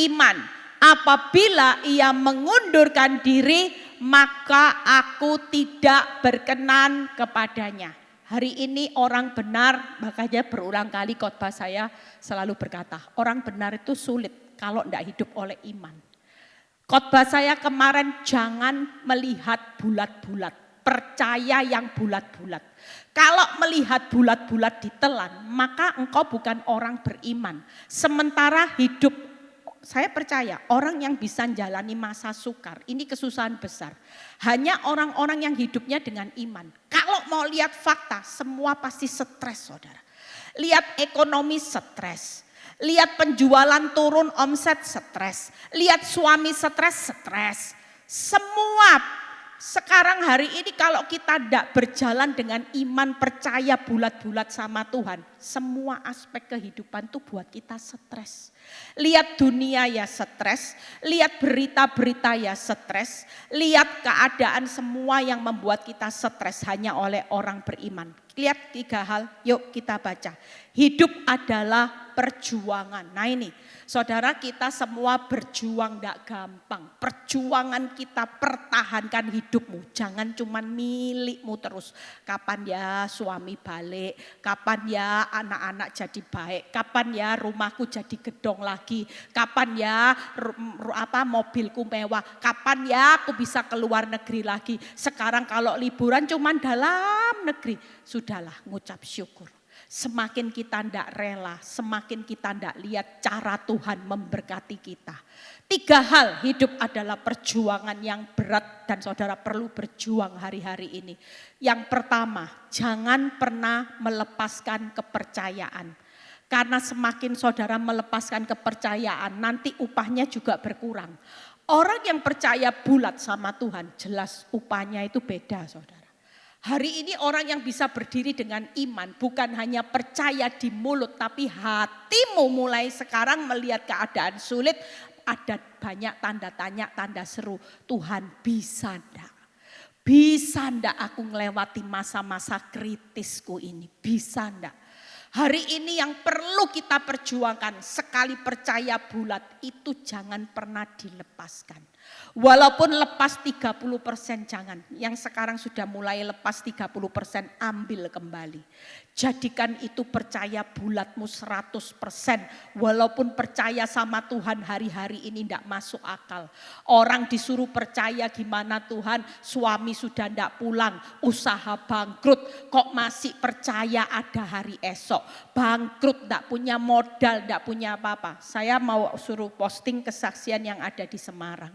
iman. Apabila ia mengundurkan diri, maka aku tidak berkenan kepadanya. Hari ini orang benar, makanya berulang kali khotbah saya selalu berkata, orang benar itu sulit kalau tidak hidup oleh iman. Khotbah saya kemarin, jangan melihat bulat-bulat, percaya yang bulat-bulat. Kalau melihat bulat-bulat ditelan, maka engkau bukan orang beriman. Sementara hidup, saya percaya orang yang bisa menjalani masa sukar, ini kesusahan besar. Hanya orang-orang yang hidupnya dengan iman. Kalau mau lihat fakta, semua pasti stres saudara. Lihat ekonomi stres. Lihat penjualan turun, omset stres. Lihat suami stres. Semua sekarang hari ini kalau kita tidak berjalan dengan iman, percaya bulat-bulat sama Tuhan, semua aspek kehidupan itu buat kita stres. Lihat dunia ya stres, lihat berita-berita ya stres, lihat keadaan semua yang membuat kita stres hanya oleh orang beriman. Lihat 3 hal, yuk kita baca. Hidup adalah perjuangan. Nah ini, saudara kita semua berjuang tidak gampang. Perjuangan kita pertahankan hidupmu. Jangan cuma milikmu terus. Kapan ya suami balik, kapan ya anak-anak jadi baik, kapan ya rumahku jadi gedong lagi, kapan ya mobilku mewah, kapan ya aku bisa keluar negeri lagi. Sekarang kalau liburan cuma dalam negeri, sudahlah ngucap syukur. Semakin kita tidak rela, semakin kita tidak lihat cara Tuhan memberkati kita. 3 hal, hidup adalah perjuangan yang berat dan saudara perlu berjuang hari-hari ini. Yang pertama, jangan pernah melepaskan kepercayaan. Karena semakin saudara melepaskan kepercayaan, nanti upahnya juga berkurang. Orang yang percaya bulat sama Tuhan, jelas upahnya itu beda saudara. Hari ini orang yang bisa berdiri dengan iman bukan hanya percaya di mulut, tapi hatimu mulai sekarang melihat keadaan sulit, ada banyak tanda tanya, tanda seru. Tuhan bisa enggak? Bisa enggak aku melewati masa-masa kritisku ini? Bisa enggak? Hari ini yang perlu kita perjuangkan, sekali percaya bulat itu jangan pernah dilepaskan. Walaupun lepas 30% jangan, yang sekarang sudah mulai lepas 30% ambil kembali. Jadikan itu percaya bulatmu 100%, walaupun percaya sama Tuhan hari-hari ini tidak masuk akal. Orang disuruh percaya gimana Tuhan, suami sudah tidak pulang, usaha bangkrut, kok masih percaya ada hari esok. Bangkrut, tidak punya modal, tidak punya apa-apa. Saya mau suruh posting kesaksian yang ada di Semarang.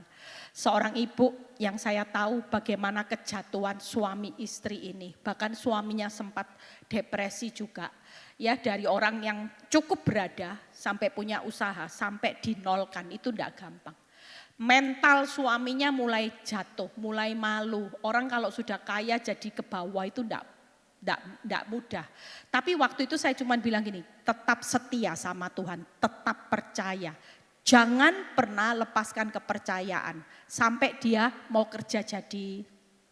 Seorang ibu yang saya tahu bagaimana kejatuhan suami istri ini. Bahkan suaminya sempat depresi juga. Ya, dari orang yang cukup berada sampai punya usaha, sampai dinolkan itu enggak gampang. Mental suaminya mulai jatuh, mulai malu. Orang kalau sudah kaya jadi ke bawah itu enggak mudah. Tapi waktu itu saya cuma bilang gini, tetap setia sama Tuhan, tetap percaya. Jangan pernah lepaskan kepercayaan sampai dia mau kerja jadi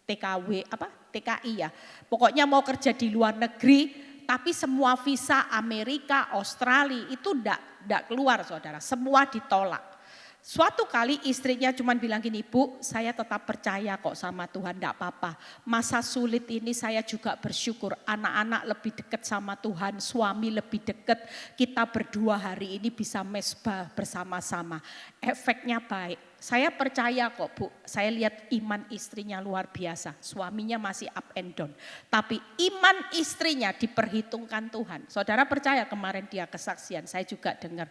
TKI ya. Pokoknya mau kerja di luar negeri, tapi semua visa Amerika, Australia itu enggak keluar saudara, semua ditolak. Suatu kali istrinya cuma bilang gini, Bu, saya tetap percaya kok sama Tuhan, enggak apa-apa. Masa sulit ini saya juga bersyukur, anak-anak lebih dekat sama Tuhan, suami lebih dekat. Kita berdua hari ini bisa mesbah bersama-sama. Efeknya baik. Saya percaya kok Bu, saya lihat iman istrinya luar biasa. Suaminya masih up and down. Tapi iman istrinya diperhitungkan Tuhan. Saudara percaya kemarin dia kesaksian, saya juga dengar.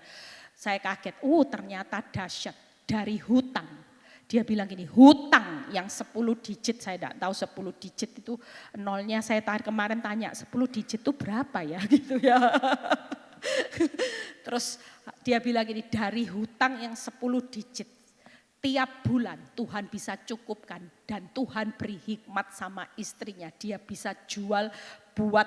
Saya kaget, ternyata dahsyat dari hutang. Dia bilang gini, hutang yang 10 digit, saya tidak tahu 10 digit itu nolnya, saya kemarin tanya 10 digit itu berapa ya gitu ya. Terus dia bilang gini, dari hutang yang 10 digit, tiap bulan Tuhan bisa cukupkan dan Tuhan beri hikmat sama istrinya. Dia bisa jual buat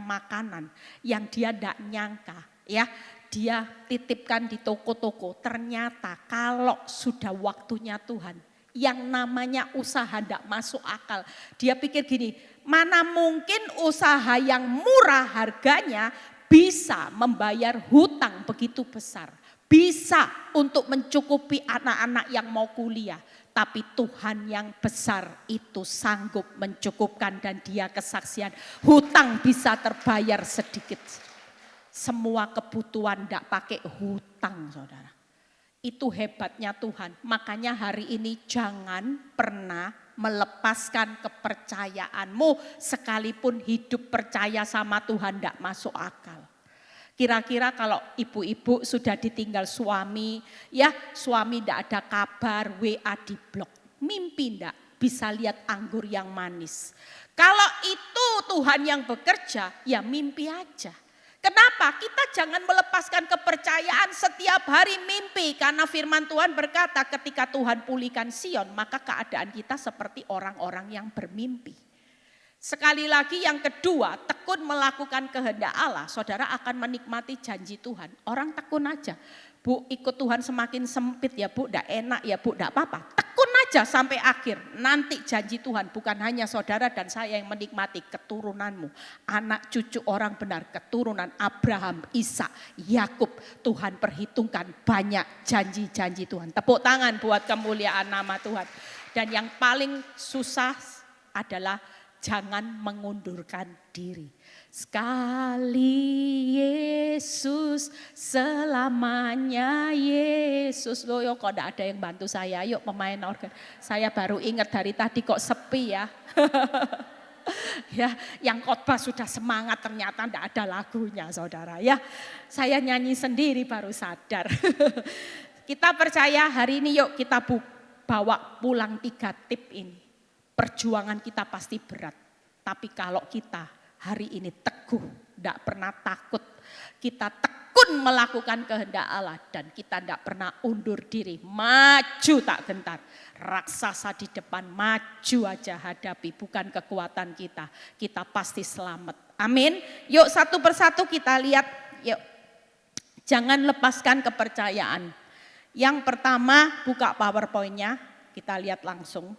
makanan yang dia tidak nyangka ya. Dia titipkan di toko-toko, ternyata kalau sudah waktunya Tuhan, yang namanya usaha tidak masuk akal. Dia pikir gini, mana mungkin usaha yang murah harganya bisa membayar hutang begitu besar. Bisa untuk mencukupi anak-anak yang mau kuliah. Tapi Tuhan yang besar itu sanggup mencukupkan dan dia kesaksian. Hutang bisa terbayar sedikit. Semua kebutuhan tidak pakai hutang saudara. Itu hebatnya Tuhan. Makanya hari ini jangan pernah melepaskan kepercayaanmu. Sekalipun hidup percaya sama Tuhan tidak masuk akal. Kira-kira kalau ibu-ibu sudah ditinggal suami, ya suami tidak ada kabar, WA di blok. Mimpi tidak bisa lihat anggur yang manis. Kalau itu Tuhan yang bekerja, ya mimpi aja. Kenapa? Kita jangan melepaskan kepercayaan setiap hari mimpi. Karena firman Tuhan berkata ketika Tuhan pulihkan Sion, maka keadaan kita seperti orang-orang yang bermimpi. Sekali lagi yang kedua, tekun melakukan kehendak Allah, saudara akan menikmati janji Tuhan. Orang tekun aja, Bu ikut Tuhan semakin sempit ya Bu, tidak enak ya Bu, tidak apa-apa. Tekun aja sampai akhir, nanti janji Tuhan bukan hanya saudara dan saya yang menikmati, keturunanmu. Anak cucu orang benar, keturunan Abraham, Ishak, Yakub. Tuhan perhitungkan banyak janji-janji Tuhan. Tepuk tangan buat kemuliaan nama Tuhan. Dan yang paling susah adalah jangan mengundurkan diri. Sekali Yesus, selamanya Yesus. Loh yuk kok tidak ada yang bantu saya, yuk pemain organ. Saya baru ingat dari tadi kok sepi ya. Ya, yang khotbah sudah semangat ternyata tidak ada lagunya saudara ya. Saya nyanyi sendiri baru sadar. Kita percaya hari ini yuk kita bawa pulang 3 tip ini. Perjuangan kita pasti berat, tapi kalau kita hari ini teguh, tidak pernah takut, kita tekun melakukan kehendak Allah dan kita tidak pernah undur diri, maju tak gentar. Raksasa di depan maju aja hadapi, bukan kekuatan kita, kita pasti selamat. Amin. Yuk satu persatu kita lihat, yuk jangan lepaskan kepercayaan. Yang pertama buka PowerPoint-nya, kita lihat langsung.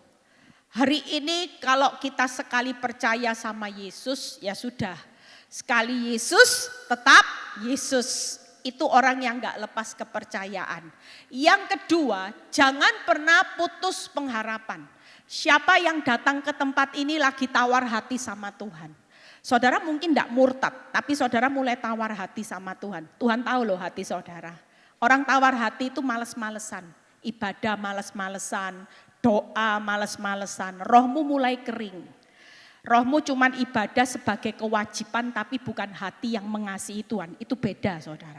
Hari ini kalau kita sekali percaya sama Yesus, ya sudah. Sekali Yesus, tetap Yesus. Itu orang yang gak lepas kepercayaan. Yang kedua, jangan pernah putus pengharapan. Siapa yang datang ke tempat ini lagi tawar hati sama Tuhan. Saudara mungkin gak murtad, tapi saudara mulai tawar hati sama Tuhan. Tuhan tahu loh hati saudara. Orang tawar hati itu males-malesan. Ibadah males-malesan. Doa males-malesan, rohmu mulai kering. Rohmu cuman ibadah sebagai kewajiban tapi bukan hati yang mengasihi Tuhan. Itu beda saudara.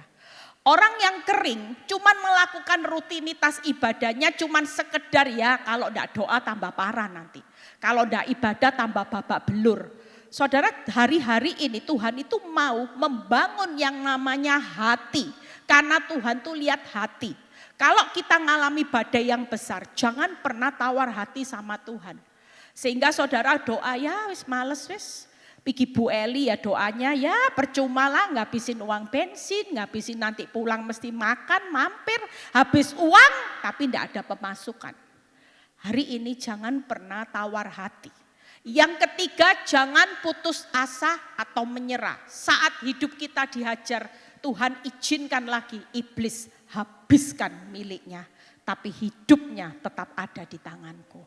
Orang yang kering cuman melakukan rutinitas ibadahnya cuman sekedar ya kalau enggak doa tambah parah nanti. Kalau enggak ibadah tambah babak belur. Saudara, hari-hari ini Tuhan itu mau membangun yang namanya hati. Karena Tuhan tuh lihat hati. Kalau kita ngalami badai yang besar, jangan pernah tawar hati sama Tuhan. Sehingga saudara doa, ya wis males wis. Pigi Bu Eli ya doanya, ya percuma lah ngabisin uang bensin, ngabisin nanti pulang mesti makan, mampir, habis uang tapi tidak ada pemasukan. Hari ini jangan pernah tawar hati. Yang ketiga, jangan putus asa atau menyerah. Saat hidup kita dihajar, Tuhan izinkan lagi iblis habiskan miliknya. Tapi hidupnya tetap ada di tanganku.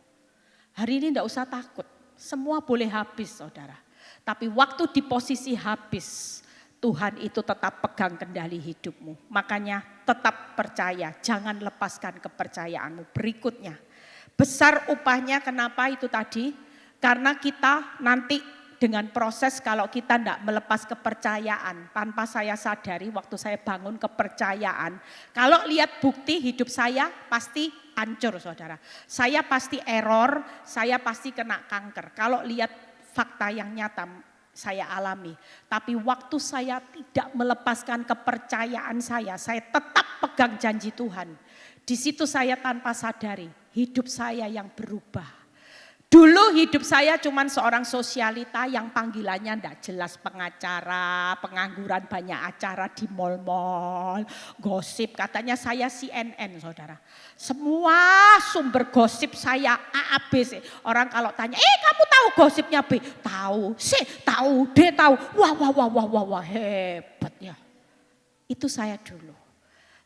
Hari ini tidak usah takut, semua boleh habis saudara. Tapi waktu di posisi habis, Tuhan itu tetap pegang kendali hidupmu. Makanya tetap percaya, jangan lepaskan kepercayaanmu. Berikutnya, besar upahnya kenapa itu tadi? Karena kita nanti dengan proses kalau kita tidak melepas kepercayaan. Tanpa saya sadari waktu saya bangun kepercayaan. Kalau lihat bukti hidup saya pasti hancur saudara. Saya pasti error, saya pasti kena kanker. Kalau lihat fakta yang nyata saya alami. Tapi waktu saya tidak melepaskan kepercayaan saya tetap pegang janji Tuhan. Di situ saya tanpa sadari hidup saya yang berubah. Dulu hidup saya cuma seorang sosialita yang panggilannya enggak jelas, pengacara, pengangguran, banyak acara di mal-mal, gosip, katanya saya CNN saudara. Semua sumber gosip saya A, B, C. Orang kalau tanya, kamu tahu gosipnya B? Tahu, C tahu, D tahu. Wah, hebat ya. Itu saya dulu.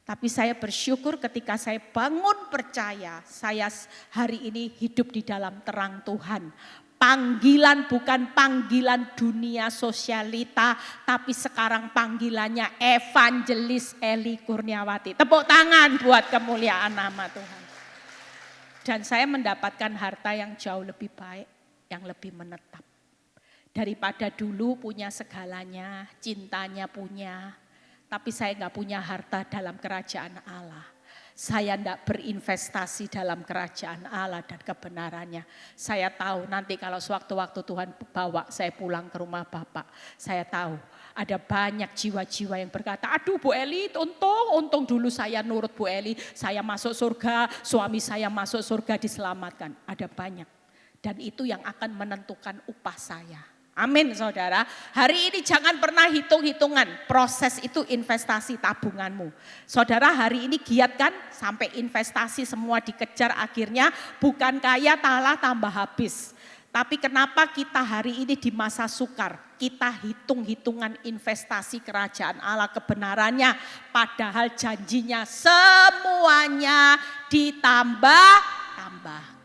Tapi saya bersyukur ketika saya bangun percaya, saya hari ini hidup di dalam terang Tuhan. Panggilan bukan panggilan dunia sosialita, tapi sekarang panggilannya evangelis Eli Kurniawati. Tepuk tangan buat kemuliaan nama Tuhan. Dan saya mendapatkan harta yang jauh lebih baik, yang lebih menetap. Daripada dulu punya segalanya, cintanya punya. Tapi saya nggak punya harta dalam kerajaan Allah. Saya tidak berinvestasi dalam kerajaan Allah dan kebenarannya. Saya tahu nanti kalau sewaktu-waktu Tuhan bawa saya pulang ke rumah Bapak. Saya tahu ada banyak jiwa-jiwa yang berkata, aduh Bu Eli untung dulu saya nurut Bu Eli. Saya masuk surga, suami saya masuk surga diselamatkan. Ada banyak dan itu yang akan menentukan upah saya. Amin saudara. Hari ini jangan pernah hitung-hitungan. Proses itu investasi tabunganmu. Saudara hari ini giat kan sampai investasi semua dikejar akhirnya bukan kaya malah tambah habis. Tapi kenapa kita hari ini di masa sukar? Kita hitung-hitungan investasi kerajaan Allah kebenarannya. Padahal janjinya semuanya ditambah-tambah.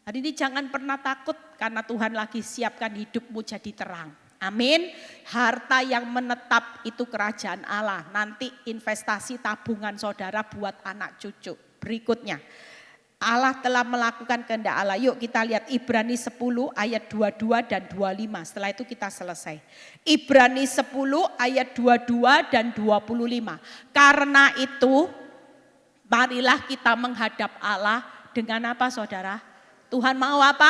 Hari ini jangan pernah takut karena Tuhan lagi siapkan hidupmu jadi terang. Amin. Harta yang menetap itu kerajaan Allah. Nanti investasi tabungan saudara buat anak cucu. Berikutnya. Allah telah melakukan kehendak Allah. Yuk kita lihat Ibrani 10 ayat 22 dan 25. Setelah itu kita selesai. Ibrani 10 ayat 22 dan 25. Karena itu marilah kita menghadap Allah dengan apa saudara? Tuhan mau apa?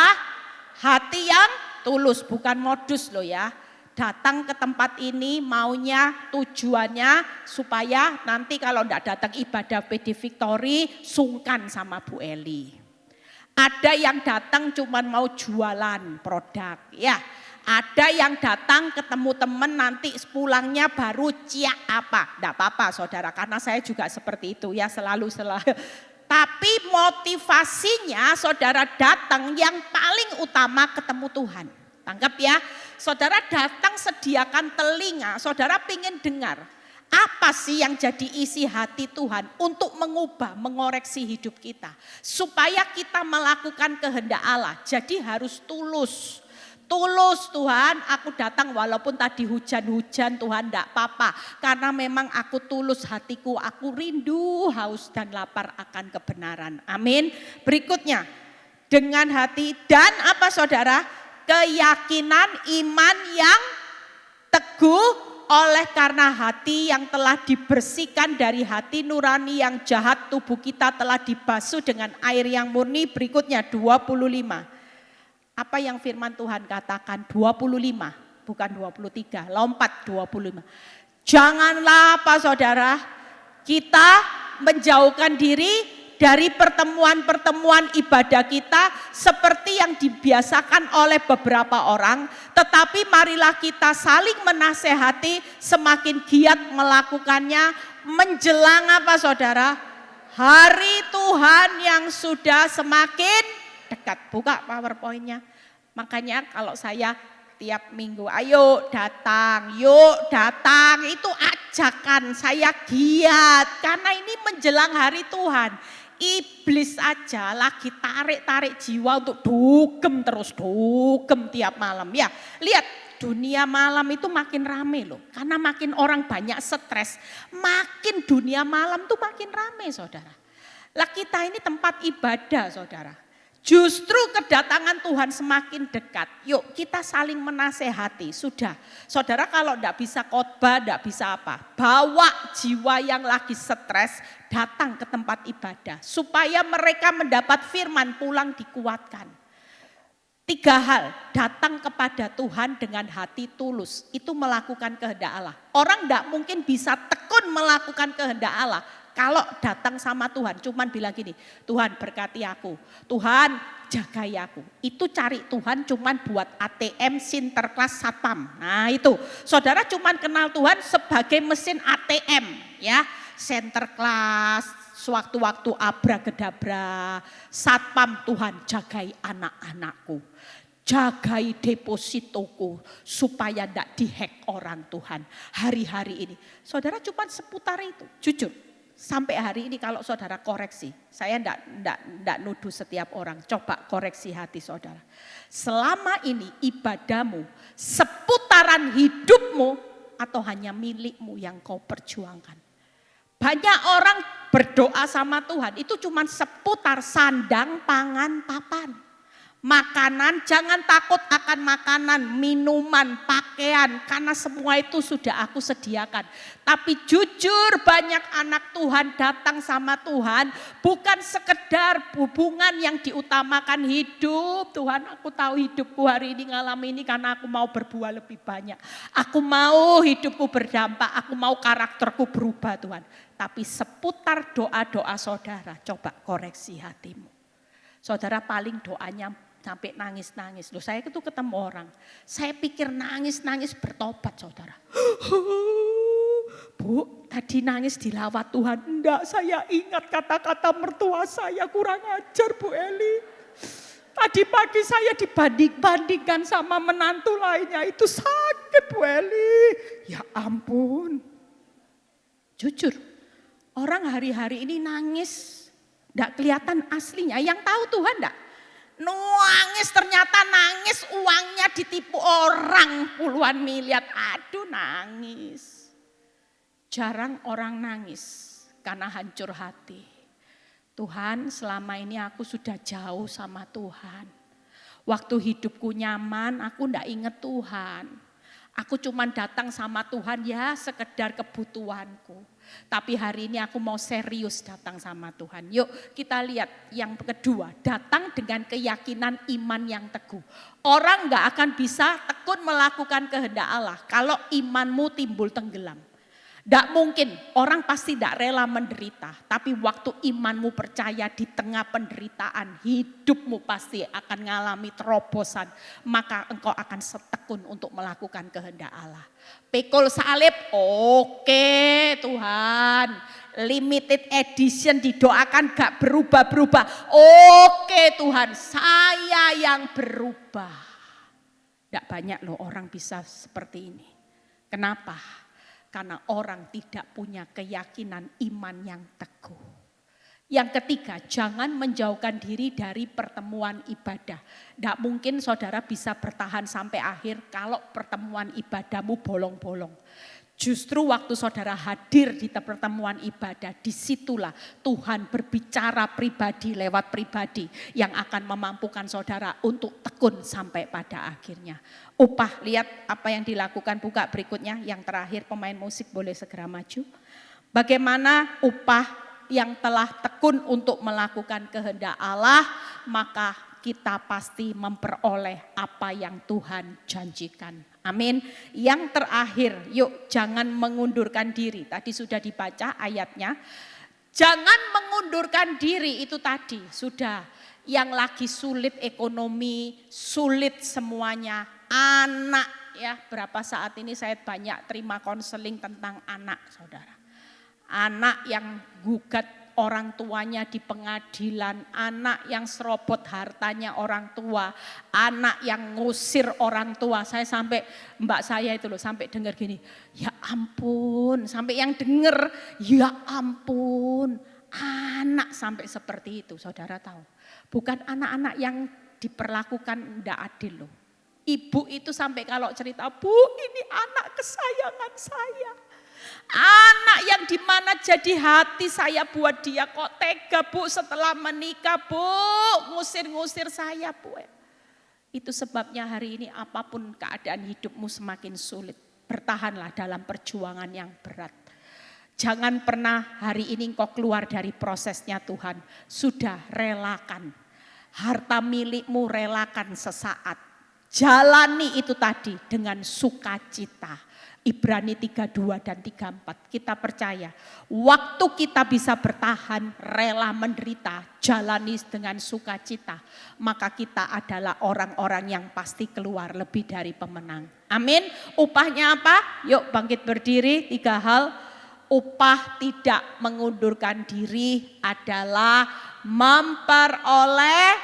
Hati yang tulus, bukan modus loh ya. Datang ke tempat ini maunya tujuannya supaya nanti kalau enggak datang ibadah PD Victory sungkan sama Bu Eli. Ada yang datang cuma mau jualan produk ya. Ada yang datang ketemu teman nanti pulangnya baru ciak apa. Enggak apa-apa saudara karena saya juga seperti itu ya selalu. Tapi motivasinya saudara datang yang paling utama ketemu Tuhan. Tangkap ya. Saudara datang sediakan telinga, saudara pengen dengar. Apa sih yang jadi isi hati Tuhan untuk mengubah, mengoreksi hidup kita. Supaya kita melakukan kehendak Allah. Jadi harus tulus. Tulus Tuhan, aku datang walaupun tadi hujan-hujan Tuhan enggak apa-apa. Karena memang aku tulus hatiku, aku rindu, haus dan lapar akan kebenaran. Amin. Berikutnya, dengan hati dan apa saudara? Keyakinan iman yang teguh oleh karena hati yang telah dibersihkan dari hati nurani yang jahat tubuh kita telah dibasuh dengan air yang murni. Berikutnya 25. Apa yang firman Tuhan katakan 25, bukan 23, lompat 25. Janganlah apa saudara, kita menjauhkan diri dari pertemuan-pertemuan ibadah kita seperti yang dibiasakan oleh beberapa orang, tetapi marilah kita saling menasehati semakin giat melakukannya menjelang apa saudara? Hari Tuhan yang sudah semakin dekat. Buka PowerPoint-nya. Makanya kalau saya tiap minggu, ayo datang, yuk datang, itu ajakan saya giat. Karena ini menjelang hari Tuhan. Iblis aja lagi tarik-tarik jiwa untuk dugem terus, dugem tiap malam. Ya, lihat dunia malam itu makin rame loh. Karena makin orang banyak stres, makin dunia malam tuh makin rame saudara. Lah kita ini tempat ibadah saudara. Justru kedatangan Tuhan semakin dekat. Yuk kita saling menasehati. Sudah, saudara kalau enggak bisa khotbah, enggak bisa apa. Bawa jiwa yang lagi stres datang ke tempat ibadah. Supaya mereka mendapat firman pulang dikuatkan. 3 hal, datang kepada Tuhan dengan hati tulus. Itu melakukan kehendak Allah. Orang enggak mungkin bisa tekun melakukan kehendak Allah. Kalau datang sama Tuhan, cuman bilang gini, Tuhan berkati aku, Tuhan jagai aku. Itu cari Tuhan cuman buat ATM, Sinterklas, Satpam. Nah itu, saudara cuman kenal Tuhan sebagai mesin ATM ya. Sinterklas, sewaktu-waktu abrakadabra, Satpam Tuhan jagai anak-anakku. Jagai depositoku supaya tidak dihack orang Tuhan hari-hari ini. Saudara cuman seputar itu, jujur. Sampai hari ini kalau saudara koreksi, saya enggak nuduh setiap orang, coba koreksi hati saudara. Selama ini ibadahmu seputaran hidupmu atau hanya milikmu yang kau perjuangkan. Banyak orang berdoa sama Tuhan itu cuma seputar sandang, pangan, papan. Makanan, jangan takut akan makanan, minuman, pakaian, karena semua itu sudah aku sediakan. Tapi jujur banyak anak Tuhan datang sama Tuhan, bukan sekedar hubungan yang diutamakan hidup. Tuhan aku tahu hidupku hari ini ngalami ini karena aku mau berbuah lebih banyak. Aku mau hidupku berdampak, aku mau karakterku berubah Tuhan. Tapi seputar doa-doa saudara, coba koreksi hatimu. Saudara paling doanya sampai nangis-nangis. Loh saya itu ketemu orang. Saya pikir nangis-nangis bertobat saudara. Bu, tadi nangis dilawat Tuhan. Enggak, saya ingat kata-kata mertua saya kurang ajar Bu Eli. Tadi pagi saya dibanding-bandingkan sama menantu lainnya. Itu sakit Bu Eli. Ya ampun. Jujur, orang hari-hari ini nangis. Enggak kelihatan aslinya. Yang tahu Tuhan enggak? Nangis ternyata nangis uangnya ditipu orang puluhan miliar. Aduh nangis. Jarang orang nangis karena hancur hati. Tuhan selama ini aku sudah jauh sama Tuhan. Waktu hidupku nyaman aku enggak inget Tuhan. Aku cuma datang sama Tuhan ya sekedar kebutuhanku. Tapi hari ini aku mau serius datang sama Tuhan. Yuk kita lihat yang kedua. Datang dengan keyakinan iman yang teguh. Orang gak akan bisa tekun melakukan kehendak Allah kalau imanmu timbul tenggelam. Gak mungkin, orang pasti gak rela menderita. Tapi waktu imanmu percaya di tengah penderitaan, hidupmu pasti akan mengalami terobosan. Maka engkau akan setekun untuk melakukan kehendak Allah. Pikul salib, oke Tuhan. Limited edition didoakan gak berubah-berubah. Oke Tuhan, saya yang berubah. Gak banyak loh orang bisa seperti ini. Kenapa? Karena orang tidak punya keyakinan iman yang teguh. Yang ketiga, jangan menjauhkan diri dari pertemuan ibadah. Tidak mungkin saudara bisa bertahan sampai akhir kalau pertemuan ibadahmu bolong-bolong. Justru waktu saudara hadir di pertemuan ibadah, disitulah Tuhan berbicara pribadi lewat pribadi yang akan memampukan saudara untuk tekun sampai pada akhirnya. Upah, lihat apa yang dilakukan, buka berikutnya yang terakhir, pemain musik boleh segera maju. Bagaimana upah yang telah tekun untuk melakukan kehendak Allah, maka kita pasti memperoleh apa yang Tuhan janjikan. Amin. Yang terakhir, yuk jangan mengundurkan diri. Tadi sudah dibaca ayatnya. Jangan mengundurkan diri, itu tadi sudah. Yang lagi sulit ekonomi, sulit semuanya. Anak ya, berapa saat ini saya banyak terima konseling tentang anak, saudara. Anak yang gugat orang tuanya di pengadilan, anak yang serobot hartanya orang tua, anak yang ngusir orang tua. Saya sampai, mbak saya itu loh sampai dengar gini, ya ampun, sampai yang dengar, ya ampun, anak sampai seperti itu, saudara tahu. Bukan anak-anak yang diperlakukan tidak adil loh. Ibu itu sampai kalau cerita, Bu ini anak kesayangan saya. Anak yang dimana jadi hati saya buat dia, kok tega Bu setelah menikah Bu, ngusir-ngusir saya Bu. Itu sebabnya hari ini apapun keadaan hidupmu semakin sulit, bertahanlah dalam perjuangan yang berat. Jangan pernah hari ini engkau keluar dari prosesnya Tuhan, sudah relakan. Harta milikmu relakan sesaat. Jalani itu tadi dengan sukacita. Ibrani 32 dan 34 kita percaya waktu kita bisa bertahan, rela menderita, jalani dengan sukacita, maka kita adalah orang-orang yang pasti keluar lebih dari pemenang. Amin. Upahnya apa? Yuk bangkit berdiri. 3 hal. Upah tidak mengundurkan diri adalah memperoleh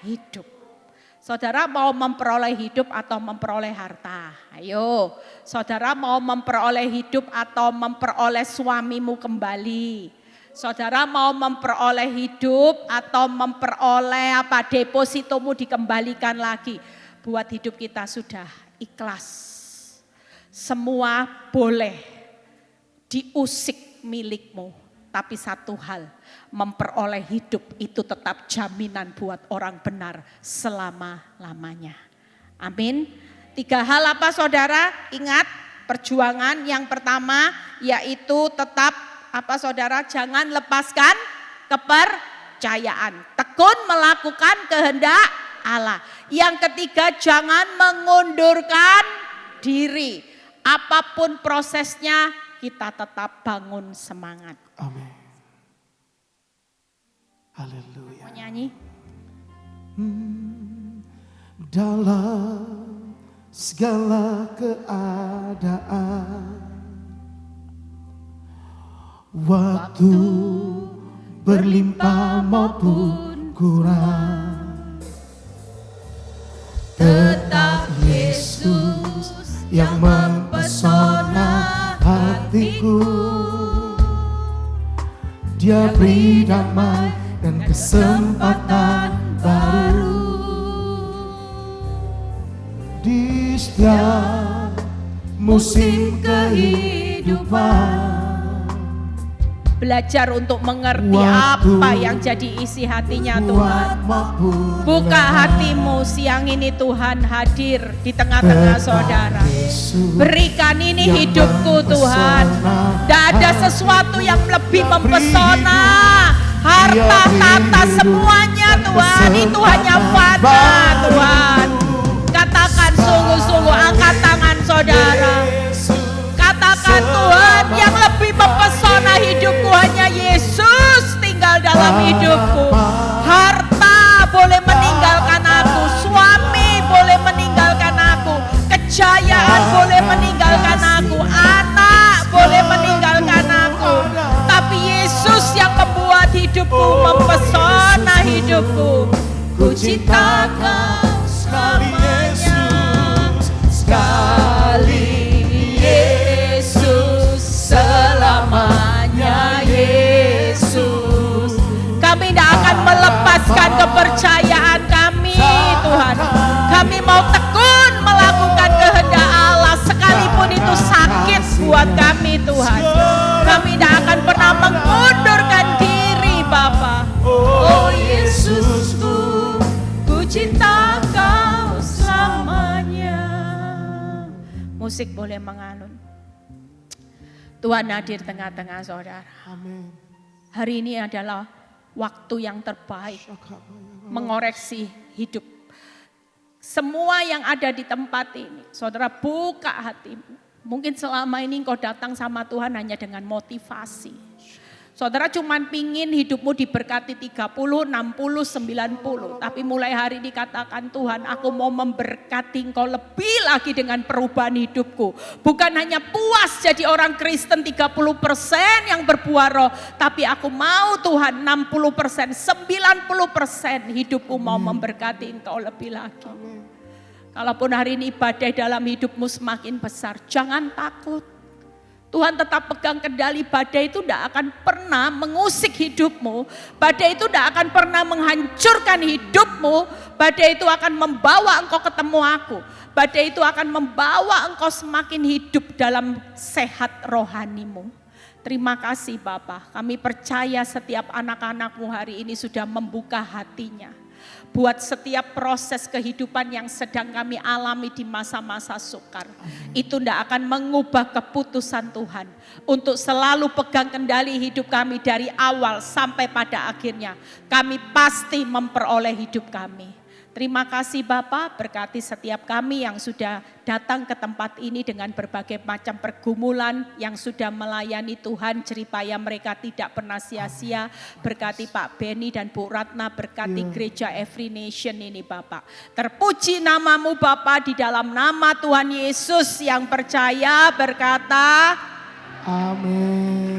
hidup. Saudara mau memperoleh hidup atau memperoleh harta? Ayo, saudara mau memperoleh hidup atau memperoleh suamimu kembali? Saudara mau memperoleh hidup atau memperoleh depositomu dikembalikan lagi? Buat hidup kita sudah ikhlas. Semua boleh diusik milikmu. Tapi satu hal, memperoleh hidup itu tetap jaminan buat orang benar selama-lamanya. Amin. 3 hal apa saudara? Ingat perjuangan yang pertama yaitu tetap apa saudara? Jangan lepaskan kepercayaan. Tekun melakukan kehendak Allah. Yang ketiga jangan mengundurkan diri. Apapun prosesnya kita tetap bangun semangat. Amin. Haleluya. Mau nyanyi? Dalam segala keadaan, waktu berlimpah maupun kurang, tetap Yesus yang mempesona hatiku. Dia beri damai dan kesempatan baru di setiap musim kehidupan. Belajar untuk mengerti apa yang jadi isi hatinya Tuhan. Buka hatimu siang ini Tuhan hadir di tengah-tengah saudara. Berikan ini hidupku Tuhan. Tidak ada sesuatu yang lebih mempesona. Harta, kata, semuanya Tuhan itu hanya fana Tuhan. Katakan sungguh-sungguh, angkat tangan saudara. Katakan Tuhan yang lebih mempesona hidupku hanya Yesus tinggal dalam hidupku. Harta boleh meninggalkan aku, suami boleh meninggalkan aku, kejayaan boleh meninggalkan aku, anak boleh meninggalkan aku. Tapi Yesus yang membuat hidupku, mempesona hidupku. Ku cinta Kau selamanya, sekali Yesus, selamanya Yesus. Kami tidak akan melepaskan kepercayaan kami Tuhan. Kami mau tekun melakukan kehendak Allah sekalipun itu sakit buat kami Tuhan. Kami tidak akan pernah mengundurkan diri Bapa. Oh Yesusku, ku cinta Kau selamanya. Musik boleh mengalun. Tuhan hadir tengah-tengah saudara. Amin. Hari ini adalah waktu yang terbaik mengoreksi hidup. Semua yang ada di tempat ini, saudara buka hatimu. Mungkin selama ini engkau datang sama Tuhan hanya dengan motivasi. Saudara cuman pingin hidupmu diberkati 30, 60, 90. Tapi mulai hari ini katakan, Tuhan aku mau memberkati engkau lebih lagi dengan perubahan hidupku. Bukan hanya puas jadi orang Kristen 30% yang berbuah roh. Tapi aku mau Tuhan 60%, 90% hidupku mau memberkati engkau lebih lagi. Kalaupun hari ini badai dalam hidupmu semakin besar, jangan takut. Tuhan tetap pegang kendali, badai itu tidak akan pernah mengusik hidupmu. Badai itu tidak akan pernah menghancurkan hidupmu. Badai itu akan membawa engkau ketemu aku. Badai itu akan membawa engkau semakin hidup dalam sehat rohanimu. Terima kasih Bapa, kami percaya setiap anak-anakmu hari ini sudah membuka hatinya. Buat setiap proses kehidupan yang sedang kami alami di masa-masa sukar. Itu tidak akan mengubah keputusan Tuhan. Untuk selalu pegang kendali hidup kami dari awal sampai pada akhirnya. Kami pasti memperoleh hidup kami. Terima kasih Bapak, berkati setiap kami yang sudah datang ke tempat ini dengan berbagai macam pergumulan, yang sudah melayani Tuhan, jeripaya mereka tidak pernah sia-sia. Berkati Pak Benny dan Bu Ratna, berkati gereja Every Nation ini Bapak. Terpuji namamu Bapak, di dalam nama Tuhan Yesus yang percaya berkata, Amin.